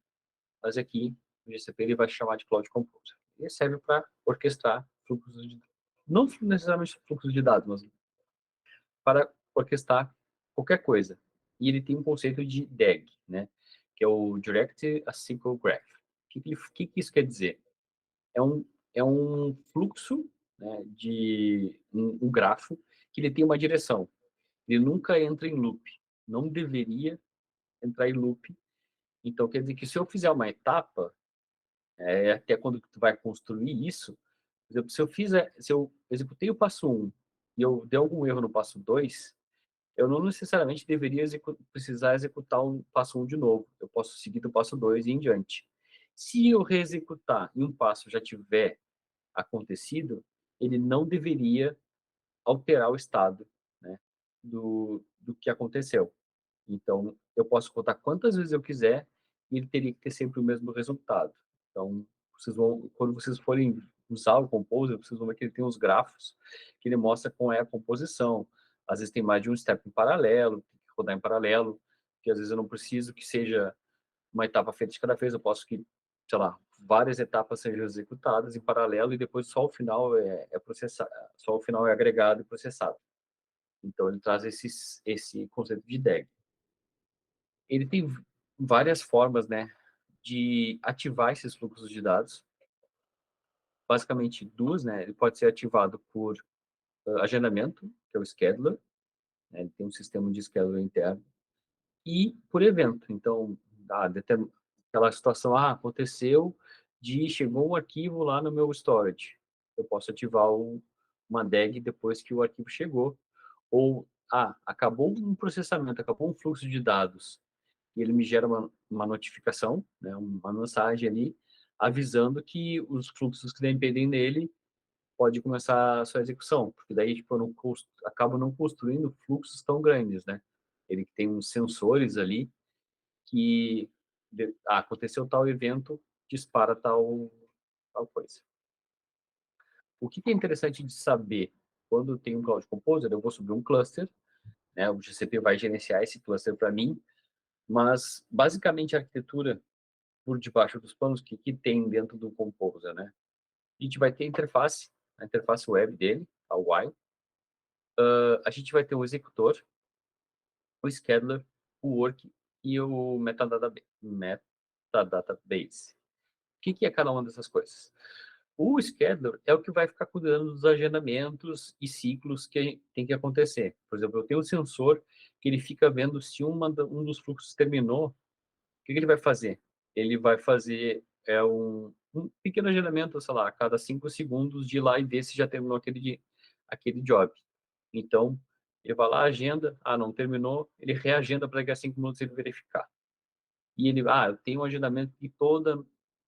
Mas aqui, no GCP, ele vai chamar de Cloud Composer. Ele serve para orquestrar fluxos de... Não necessariamente fluxos de dados, mas para orquestrar qualquer coisa. E ele tem um conceito de DAG, né? Que é o Direct Acyclic Graph. O que isso quer dizer? É um, é um fluxo, né, de um grafo que ele tem uma direção. Ele nunca entra em loop. Não deveria entrar em loop. Então, quer dizer que se eu fizer uma etapa, até quando tu vai construir isso, por exemplo, se eu executei o passo um e eu dei algum erro no passo 2, eu não necessariamente deveria precisar executar o passo um de novo. Eu posso seguir do passo 2 e em diante. Se eu reexecutar e um passo já tiver acontecido, ele não deveria alterar o estado, né, do que aconteceu. Então, eu posso contar quantas vezes eu quiser e ele teria que ter sempre o mesmo resultado. Então, quando vocês forem usar o Composer, vocês vão ver que ele tem os grafos que ele mostra como é a composição. Às vezes tem mais de um step em paralelo, tem que rodar em paralelo, que às vezes eu não preciso que seja uma etapa feita de cada vez, eu posso que, sei lá, várias etapas sejam executadas em paralelo e depois só o final é processado, só o final é agregado e processado. Então ele traz esse conceito de DAG. Ele tem várias formas, né, de ativar esses fluxos de dados. Basicamente duas, né? Ele pode ser ativado por agendamento, que é o scheduler, né? Ele tem um sistema de scheduler interno, e por evento. Então, aquela situação, aconteceu chegou um arquivo lá no meu storage. Eu posso ativar uma DAG depois que o arquivo chegou. Ou, acabou um processamento, acabou um fluxo de dados, e ele me gera uma notificação, né, uma mensagem ali, avisando que os fluxos que dependem dele pode começar a sua execução, porque daí tipo, eu não acabo não construindo fluxos tão grandes, né? Ele tem uns sensores ali que aconteceu tal evento, dispara tal coisa. O que é interessante de saber quando tem um Cloud Composer, eu vou subir um cluster, né? O GCP vai gerenciar esse cluster para mim, mas basicamente a arquitetura por debaixo dos panos que tem dentro do Composer, né? A gente vai ter a interface web dele, a UI. A gente vai ter o executor, o scheduler, o work e o metadatabase. O que é cada uma dessas coisas? O scheduler é o que vai ficar cuidando dos agendamentos e ciclos que tem que acontecer. Por exemplo, eu tenho um sensor que ele fica vendo se um dos fluxos terminou. O que ele vai fazer? Ele vai fazer um pequeno agendamento, sei lá, a cada 5 segundos de ir lá e ver se já terminou aquele job. Então, ele vai lá, agenda, não terminou, ele reagenda para daqui a 5 minutos ele verificar. E ele, eu tenho um agendamento que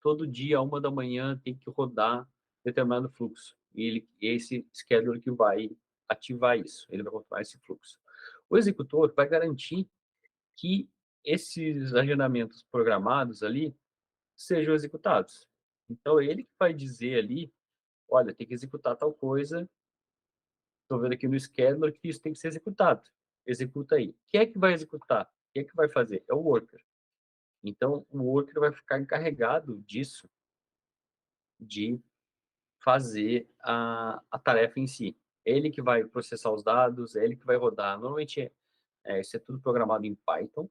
todo dia, 1 da manhã, tem que rodar determinado fluxo. E esse scheduler que vai ativar isso, ele vai controlar esse fluxo. O executor vai garantir que esses agendamentos programados ali sejam executados. Então, ele que vai dizer ali: olha, tem que executar tal coisa, estou vendo aqui no scheduler que isso tem que ser executado. Executa aí. Quem é que vai executar? Quem é que vai fazer? É o worker. Então, o worker vai ficar encarregado disso, de fazer a tarefa em si. Ele que vai processar os dados, é ele que vai rodar. Normalmente, isso é tudo programado em Python.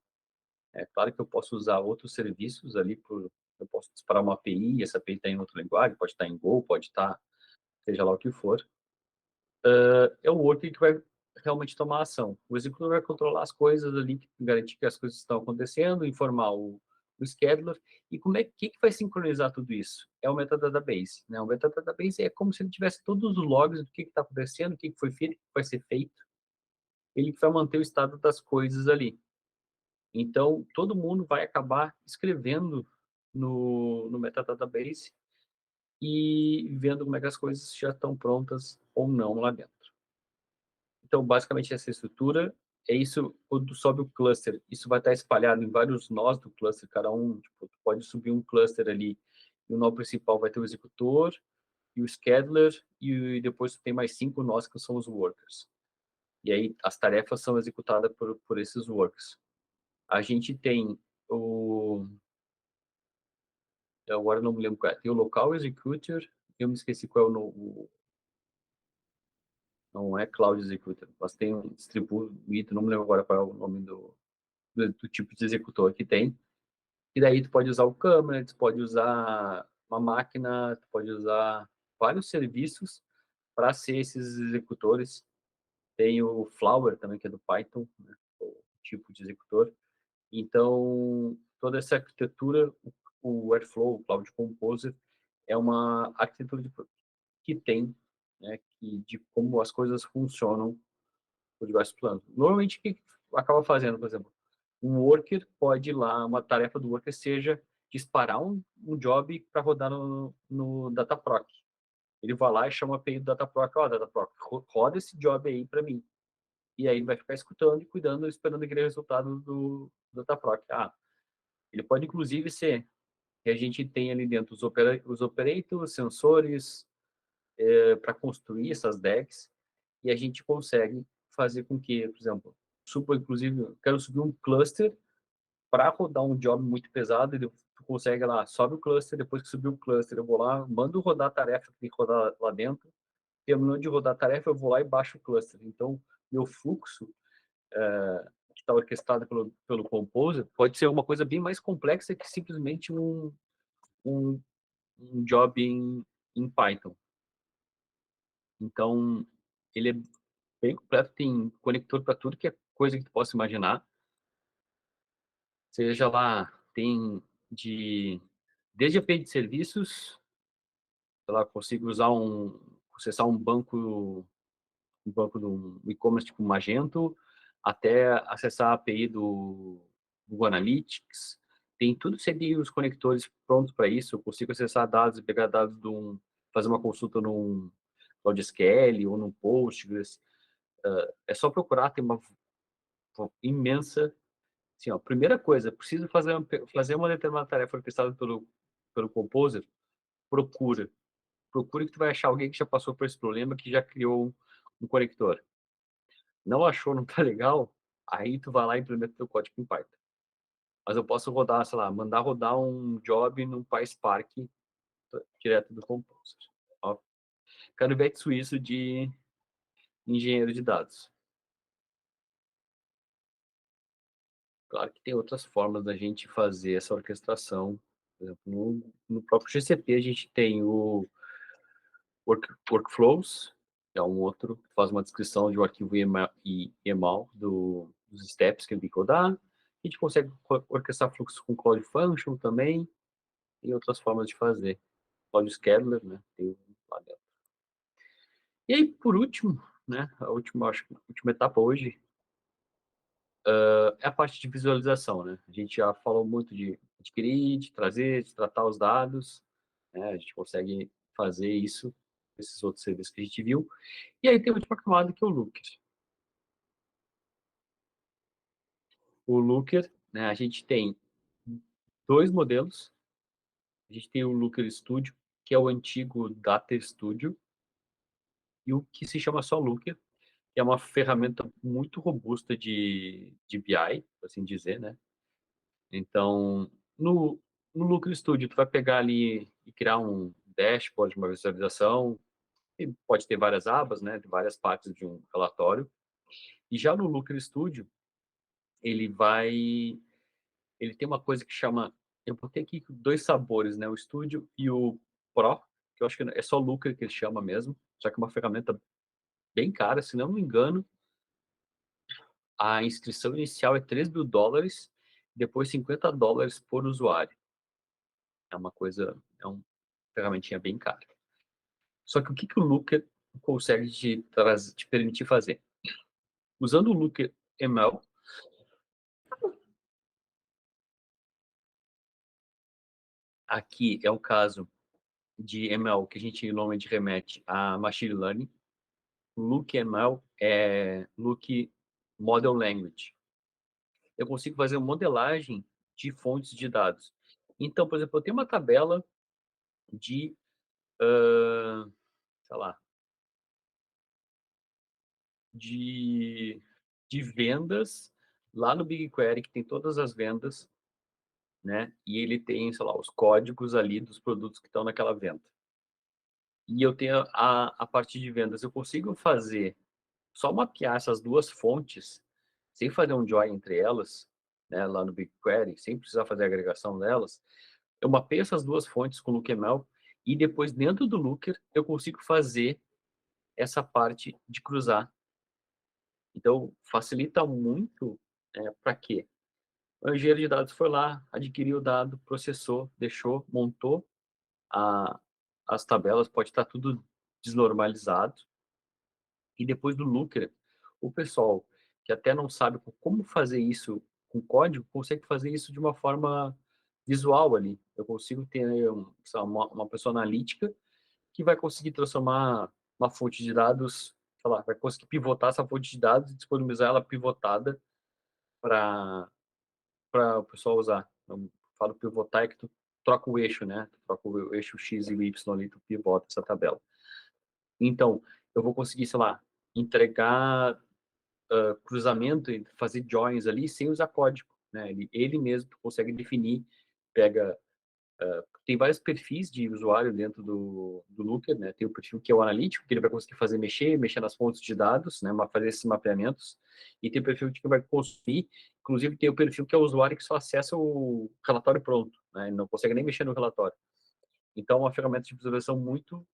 É claro que eu posso usar outros serviços ali, eu posso disparar uma API, essa API está em outra linguagem, pode estar em Go, pode estar, seja lá o que for. É o worker que vai realmente tomar ação. O executor vai controlar as coisas ali, garantir que as coisas estão acontecendo, informar o scheduler. E como é que vai sincronizar tudo isso? É o metadatabase, né? O metadatabase é como se ele tivesse todos os logs do que está acontecendo, o que foi feito, o que vai ser feito. Ele que vai manter o estado das coisas ali. Então, todo mundo vai acabar escrevendo no metadatabase e vendo como é que as coisas já estão prontas ou não lá dentro. Então, basicamente, essa estrutura é isso. Quando sobe o cluster, isso vai estar espalhado em vários nós do cluster, cada um, tipo, tu pode subir um cluster ali, e o nó principal vai ter o executor, e o scheduler, e depois tu tem mais 5 nós que são os workers. E aí, as tarefas são executadas por esses workers. A gente tem o... Agora não me lembro qual é. Tem o local executor, eu me esqueci qual é não é cloud executor, mas tem um distribuído, não me lembro agora qual é o nome do tipo de executor que tem. E daí tu pode usar o câmera, tu pode usar uma máquina, tu pode usar vários serviços para ser esses executores. Tem o Flower também, que é do Python, né, o tipo de executor. Então, toda essa arquitetura, o Airflow, o Cloud Composer, é uma arquitetura que tem, né, de como as coisas funcionam por diversos planos. Normalmente, o que acaba fazendo, por exemplo, um worker pode ir lá, uma tarefa do worker seja disparar um job para rodar no Dataproc. Ele vai lá e chama a API do Dataproc, ó, Dataproc, roda esse job aí para mim. E aí ele vai ficar escutando e cuidando, esperando aquele resultado do Dataproc. Ele pode inclusive ser que a gente tem ali dentro os operators, sensores, para construir essas decks, e a gente consegue fazer com que, por exemplo, inclusive, eu quero subir um cluster para rodar um job muito pesado, e tu consegue lá, sobe o cluster, depois que subir o cluster, eu vou lá, mando rodar a tarefa que tem que rodar lá dentro, terminando de rodar a tarefa, eu vou lá e baixo o cluster. Então, meu fluxo, que está orquestrado pelo Composer, pode ser uma coisa bem mais complexa que simplesmente um, um job em Python. Então, ele é bem completo, tem conector para tudo que é coisa que tu possa imaginar. Seja lá, tem de desde API de serviços, sei lá, consigo acessar um banco do e-commerce tipo Magento, até acessar a API do Google Analytics. Tem tudo seria os conectores prontos para isso. Eu consigo acessar dados e pegar dados fazer uma consulta num PostgreSQL ou num Postgres. É só procurar, tem uma imensa. Assim, ó, primeira coisa, preciso fazer uma determinada tarefa orquestrada pelo Composer, procura. Procure que tu vai achar alguém que já passou por esse problema, que já criou um conector. Não achou, não tá legal? Aí tu vai lá e implementa teu código em Python. Mas eu posso rodar, sei lá, mandar rodar um job num PySpark direto do Composer. Ó, canivete suíço de engenheiro de dados. Claro que tem outras formas da gente fazer essa orquestração. Por exemplo, no próprio GCP a gente tem o Workflows, que é um outro que faz uma descrição de um arquivo YAML dos steps que ele tem que rodar. A gente consegue orquestrar fluxos com Cloud Function também, e outras formas de fazer. Cloud Scheduler, né? Tem lá dentro. E aí, por último, né? Acho que a última etapa hoje é a parte de visualização, né? A gente já falou muito de adquirir, de trazer, de tratar os dados, né? A gente consegue fazer isso, esses outros serviços que a gente viu. E aí tem a última camada que é o Looker. O Looker, né, a gente tem 2 modelos. A gente tem o Looker Studio, que é o antigo Data Studio, e o que se chama só Looker, que é uma ferramenta muito robusta de BI, por assim dizer, né. Então, no no Looker Studio, tu vai pegar ali e criar um dashboard, uma visualização, e pode ter várias abas, né, de várias partes de um relatório. E já no Looker Studio, ele vai ele tem uma coisa que chama, eu botei aqui 2 sabores, né, o Studio e o Pro, que eu acho que é só Looker que ele chama mesmo, só que é uma ferramenta bem cara, se não me engano, a inscrição inicial é $3.000, depois $50 por usuário. É uma coisa, é uma ferramentinha bem cara. Só que o que que o Looker consegue te permitir fazer? Usando o Looker ML, aqui é o caso de ML que a gente normalmente remete a Machine Learning. O Look ML é Look Model Language. Eu consigo fazer uma modelagem de fontes de dados. Então, por exemplo, eu tenho uma tabela de, sei lá, de de vendas lá no BigQuery, que tem todas as vendas, né, e ele tem, sei lá, os códigos ali dos produtos que estão naquela venda. E eu tenho a parte de vendas, eu consigo fazer só mapear essas 2 fontes, sem fazer um join entre elas, né, lá no BigQuery, sem precisar fazer a agregação delas, eu mapeio essas 2 fontes com o LookML e depois dentro do Looker eu consigo fazer essa parte de cruzar. Então facilita muito, para quê? O engenheiro de dados foi lá, adquiriu o dado, processou, deixou, montou a as tabelas, pode estar tudo desnormalizado, e depois do Looker, o pessoal que até não sabe como fazer isso com código, consegue fazer isso de uma forma visual ali. Eu consigo ter sei lá, uma pessoa analítica que vai conseguir transformar uma fonte de dados, sei lá, vai conseguir pivotar essa fonte de dados e disponibilizar ela pivotada para o pessoal usar. Eu falo pivotar é que tu troca o eixo, né? Tu troca o eixo X e o Y ali, tu pivota essa tabela. Então, eu vou conseguir, sei lá, entregar cruzamento e fazer joins ali sem usar código, né? Ele mesmo consegue definir, pega, tem vários perfis de usuário dentro do Looker, né? Tem o perfil que é o analítico, que ele vai conseguir fazer mexer nas fontes de dados, né? Fazer esses mapeamentos. E tem o perfil que vai consumir, inclusive tem o perfil que é o usuário que só acessa o relatório pronto, né? Ele não consegue nem mexer no relatório. Então, é uma ferramenta de visualização muito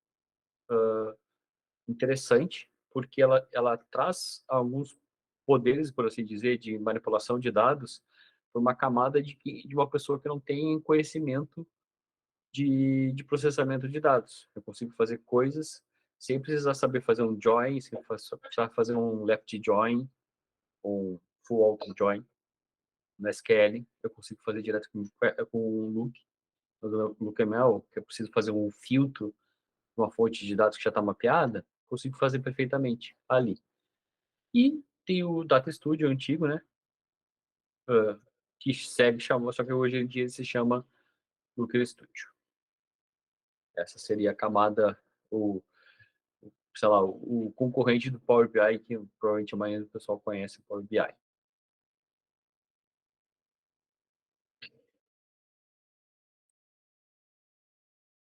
interessante, porque ela traz alguns poderes, por assim dizer, de manipulação de dados por uma camada de uma pessoa que não tem conhecimento de processamento de dados. Eu consigo fazer coisas sem precisar saber fazer um join, sem precisar fazer um left join, ou um full auto join no SQL. Eu consigo fazer direto com o Look, no LookML, que eu preciso fazer um filtro de uma fonte de dados que já está mapeada, consigo fazer perfeitamente ali. E tem o Data Studio antigo, né, hã, que segue chamando, só que hoje em dia ele se chama Looker Studio. Essa seria a camada, o sei lá, o concorrente do Power BI, que provavelmente a maioria do pessoal conhece o Power BI.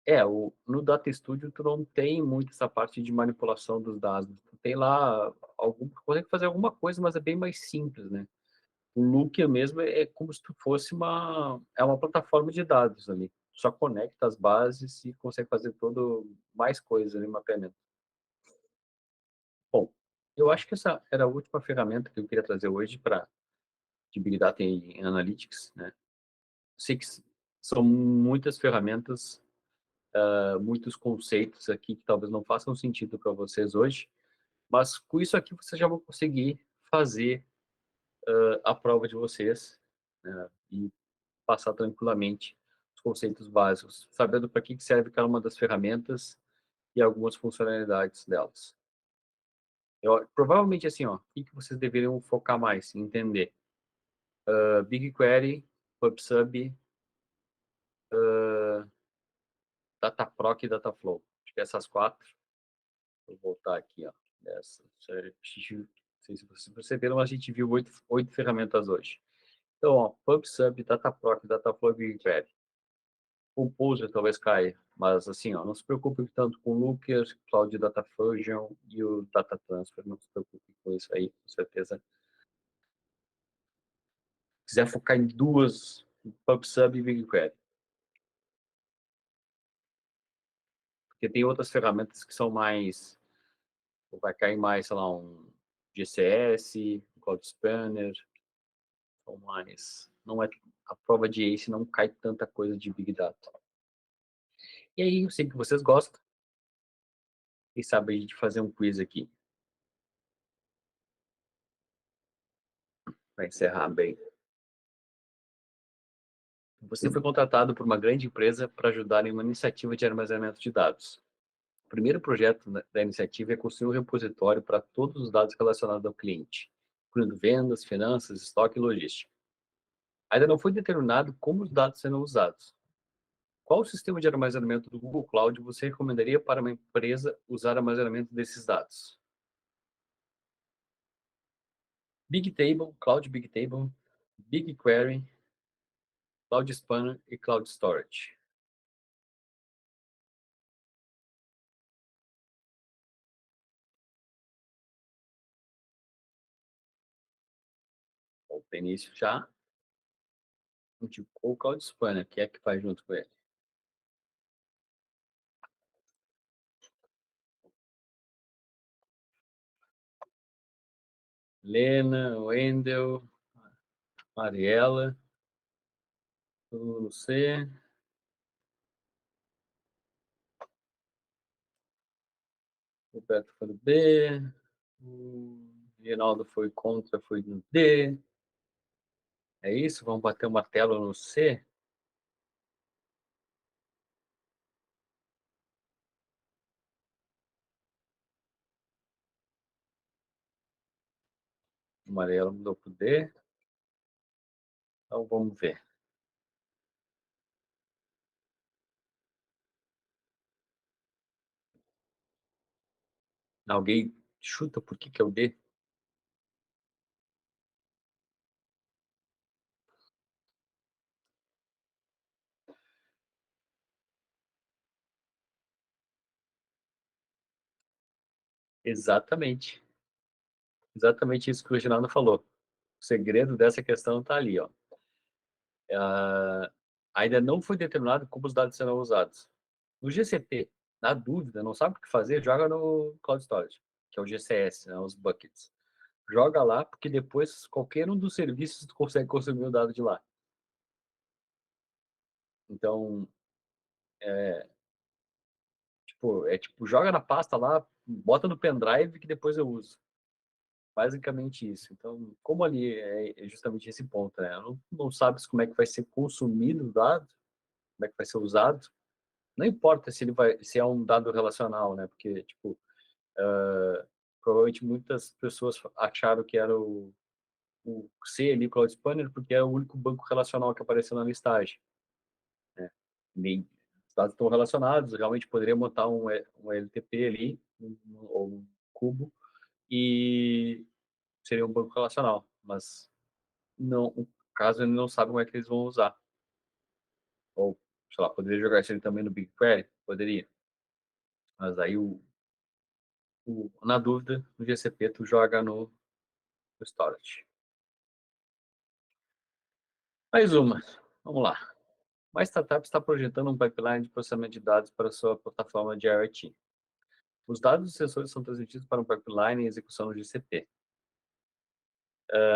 É, no Data Studio tu não tem muito essa parte de manipulação dos dados, tu tem lá consegue fazer alguma coisa, mas é bem mais simples, né. O Looker mesmo é como se tu fosse uma plataforma de dados ali. Só conecta as bases e consegue fazer todo mais coisas ali, mapeamento. Bom, eu acho que essa era a última ferramenta que eu queria trazer hoje para de Big Data e Analytics, né. Sei que são muitas ferramentas, muitos conceitos aqui que talvez não façam sentido para vocês hoje, mas com isso aqui vocês já vão conseguir fazer, a prova de vocês, né, e passar tranquilamente os conceitos básicos, sabendo para que serve cada uma das ferramentas e algumas funcionalidades delas. Provavelmente assim, ó, o que vocês deveriam focar mais em entender? BigQuery, PubSub, Dataproc e Dataflow. Acho que essas quatro. Vou voltar aqui, ó. Não sei se vocês perceberam, mas a gente viu oito ferramentas hoje. Então, ó, PubSub, Dataproc, Dataflow e BigQuery. Composer talvez caia, mas assim, ó, não se preocupe tanto com o Looker, Cloud Data Fusion e o Data Transfer, não se preocupe com isso aí, com certeza. Se quiser focar em duas, PubSub e BigQuery. Porque tem outras ferramentas que são mais, vai cair mais, sei lá, um GCS, um Cloud Spanner, são mais, não é, a prova de ACE não cai tanta coisa de Big Data. E aí, eu sei que vocês gostam, quem sabe a gente fazer um quiz aqui, para encerrar bem. Você foi contratado por uma grande empresa para ajudar em uma iniciativa de armazenamento de dados. O primeiro projeto da iniciativa é construir um repositório para todos os dados relacionados ao cliente, incluindo vendas, finanças, estoque e logística. Ainda não foi determinado como os dados serão usados. Qual o sistema de armazenamento do Google Cloud você recomendaria para uma empresa usar armazenamento desses dados? Bigtable, Cloud Bigtable, BigQuery, Cloud Spanner e Cloud Storage. O Benício já indicou o Cloud Spanner, que é que faz junto com ele. Lena, Wendel, Mariela, você, Roberto foi no B, o Rinaldo foi contra, foi no D. É isso? Vamos bater o martelo no C? O amarelo mudou pro D. Então vamos ver. Alguém chuta por que é o D? Exatamente. Exatamente isso que o Reginaldo falou. O segredo dessa questão está ali, ó. Ainda não foi determinado como os dados serão usados. No GCP, na dúvida, não sabe o que fazer, joga no Cloud Storage, que é o GCS, né, os buckets. Joga lá, porque depois qualquer um dos serviços tu consegue consumir o dado de lá. Então, tipo, joga na pasta lá, bota no pendrive que depois eu uso. Basicamente isso. Então, como ali é justamente esse ponto, né? Não sabes como é que vai ser consumido o dado, como é que vai ser usado. Não importa se é um dado relacional, né? Porque, tipo, provavelmente muitas pessoas acharam que era o C ali, Cloud Spanner, porque é o único banco relacional que apareceu na listagem, né? Nem, os dados estão relacionados, realmente poderia montar um LTP ali, ou um cubo, e seria um banco relacional, mas não, o caso ele não sabe como é que eles vão usar. Ou, sei lá, poderia jogar isso também no BigQuery? Poderia. Mas aí, na dúvida, no GCP tu joga no Storage. Mais uma. Vamos lá. Uma startup está projetando um pipeline de processamento de dados para sua plataforma de IoT. Os dados dos sensores são transmitidos para um pipeline em execução no GCP.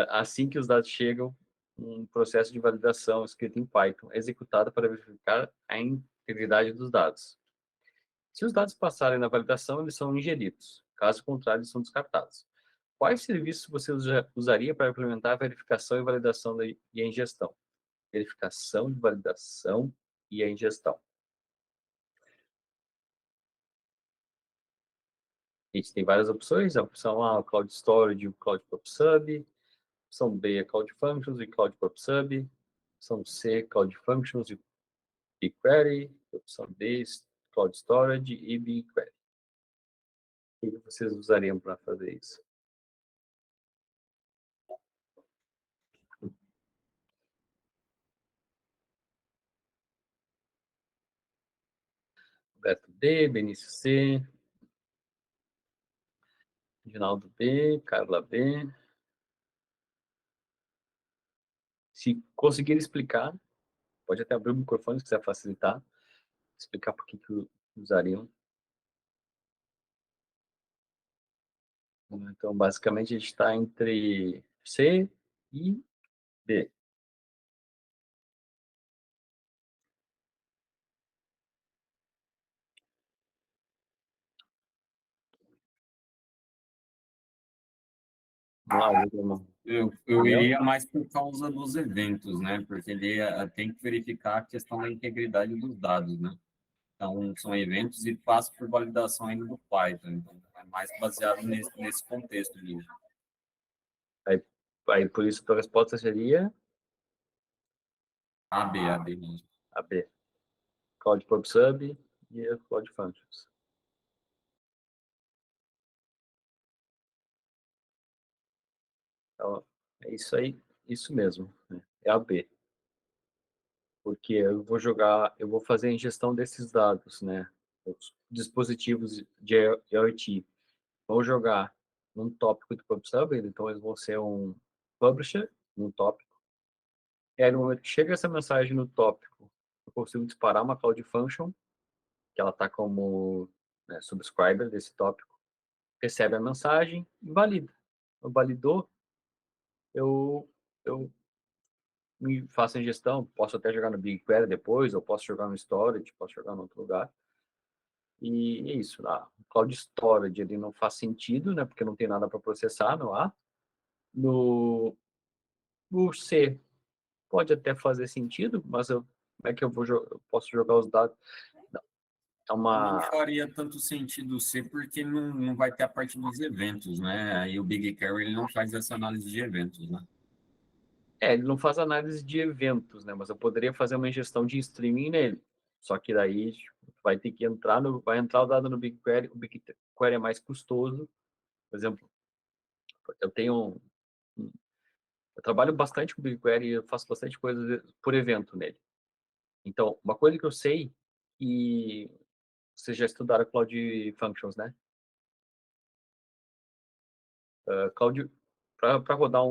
Assim que os dados chegam, um processo de validação escrito em Python é executado para verificar a integridade dos dados. Se os dados passarem na validação, eles são ingeridos. Caso contrário, eles são descartados. Quais serviços você usaria para implementar a verificação e validação e a ingestão? Verificação de validação e a ingestão. A gente tem várias opções. A opção A, o Cloud Storage e o Cloud PubSub. Opção B é Cloud Functions e Cloud PubSub. Opção C, Cloud Functions e BigQuery. Opção D, Cloud Storage e BigQuery. O que vocês usariam para fazer isso? Roberto D, Benício C, Reginaldo B, Carla B. Se conseguir explicar, pode até abrir o microfone se quiser facilitar, explicar por que usariam. Então, basicamente, a gente está entre C e D. Vamos lá, William. Eu iria mais por causa dos eventos, né? Porque ele tem que verificar a questão da integridade dos dados, né? Então, são eventos e passa por validação ainda do Python. Então, é mais baseado nesse contexto ali. Aí, por isso, a resposta seria A B mesmo. a B. Cloud PubSub e a Cloud Functions. Então, é isso aí, isso mesmo, né? É a B. Porque eu vou fazer a ingestão desses dados, né? Os dispositivos de IoT. Vou jogar num tópico do PubSub, então eles vão ser um publisher, num tópico. E aí, no momento que chega essa mensagem no tópico, eu consigo disparar uma Cloud Function, que ela está como, né, subscriber desse tópico, recebe a mensagem e valida. Eu validou, eu, eu me faço a ingestão, posso até jogar no BigQuery depois, ou posso jogar no Storage, posso jogar em outro lugar. E é isso. O Cloud Storage ele não faz sentido, né? Porque não tem nada para processar no A. No C pode até fazer sentido, mas como é que eu posso jogar os dados? Não, é Não uma. faria tanto sentido ser porque não vai ter a parte dos eventos, né? Aí o BigQuery ele não faz essa análise de eventos, né? Ele não faz análise de eventos, né? Mas eu poderia fazer uma ingestão de streaming nele. Só que daí tipo, vai ter que vai entrar o dado no BigQuery, o BigQuery é mais custoso. Por exemplo, eu tenho eu trabalho bastante com BigQuery e eu faço bastante coisa por evento nele. Então, uma coisa que eu sei, e vocês já estudaram Cloud Functions, né? Cloud, para rodar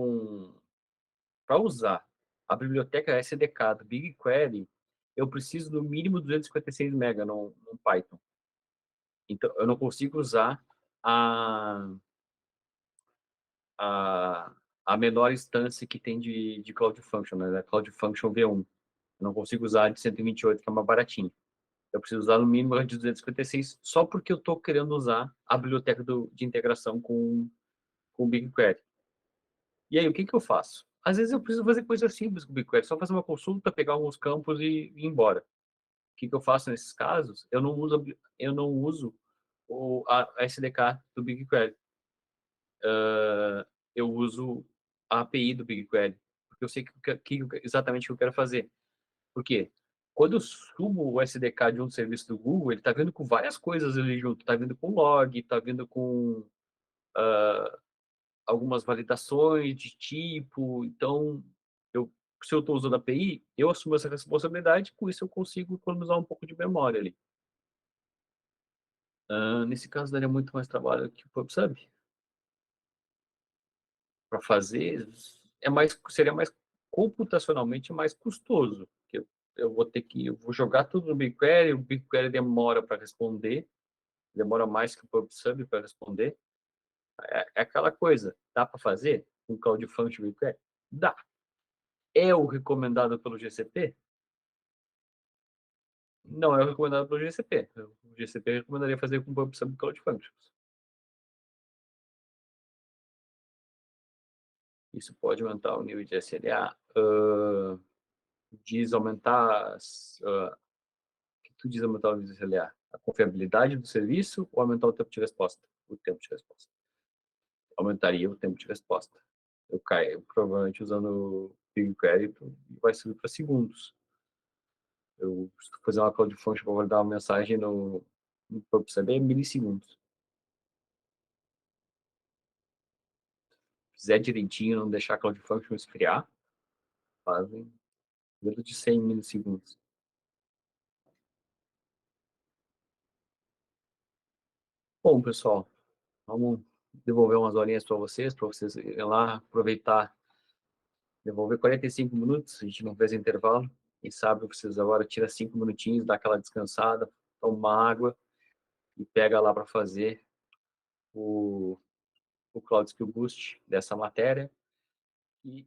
para usar a biblioteca SDK do BigQuery, eu preciso no mínimo 256 MB no Python. Então, eu não consigo usar a, a, a menor instância que tem de Cloud Function, né? Cloud Function V1. Eu não consigo usar a de 128, que é mais baratinho. Eu preciso usar no mínimo a de 256, só porque eu estou querendo usar a biblioteca de integração com o BigQuery. E aí, o que eu faço? Às vezes eu preciso fazer coisas simples com o BigQuery, só fazer uma consulta, pegar alguns campos e ir embora. O que eu faço nesses casos? Eu não uso a SDK do BigQuery. Eu uso a API do BigQuery, porque eu sei exatamente o que eu quero fazer. Por quê? Quando eu subo o SDK de um serviço do Google, ele está vindo com várias coisas ali junto. Está vindo com log, está vindo com algumas validações de tipo. Então, se eu estou usando a API, eu assumo essa responsabilidade. Com isso, eu consigo economizar um pouco de memória ali. Nesse caso, daria muito mais trabalho que o PubSub. Para fazer, seria mais computacionalmente mais custoso. Eu vou jogar tudo no BigQuery, o BigQuery demora para responder, demora mais que o PubSub para responder. É aquela coisa, dá para fazer com Cloud Function BigQuery? Dá. É o recomendado pelo GCP? Não é o recomendado pelo GCP. O GCP recomendaria fazer com PubSub Cloud Functions. Isso pode aumentar o nível de SLA, diz aumentar que tu diz aumentar o nível de SLA? A confiabilidade do serviço ou aumentar o tempo de resposta? O tempo de resposta. Aumentaria o tempo de resposta. Eu caio, provavelmente usando o BigQuery, vai subir para segundos. Eu se tu fazer uma cloud function para validar uma mensagem no PubSub é milissegundos. Fizer direitinho, não deixar a cloud function esfriar, fazem menos de 100 milissegundos. Bom, pessoal, vamos devolver umas horinhas para vocês irem lá, aproveitar, devolver 45 minutos, a gente não fez intervalo. Quem sabe vocês agora tira 5 minutinhos, dá aquela descansada, toma uma água e pega lá para fazer o, o Cloud Skill Boost dessa matéria. E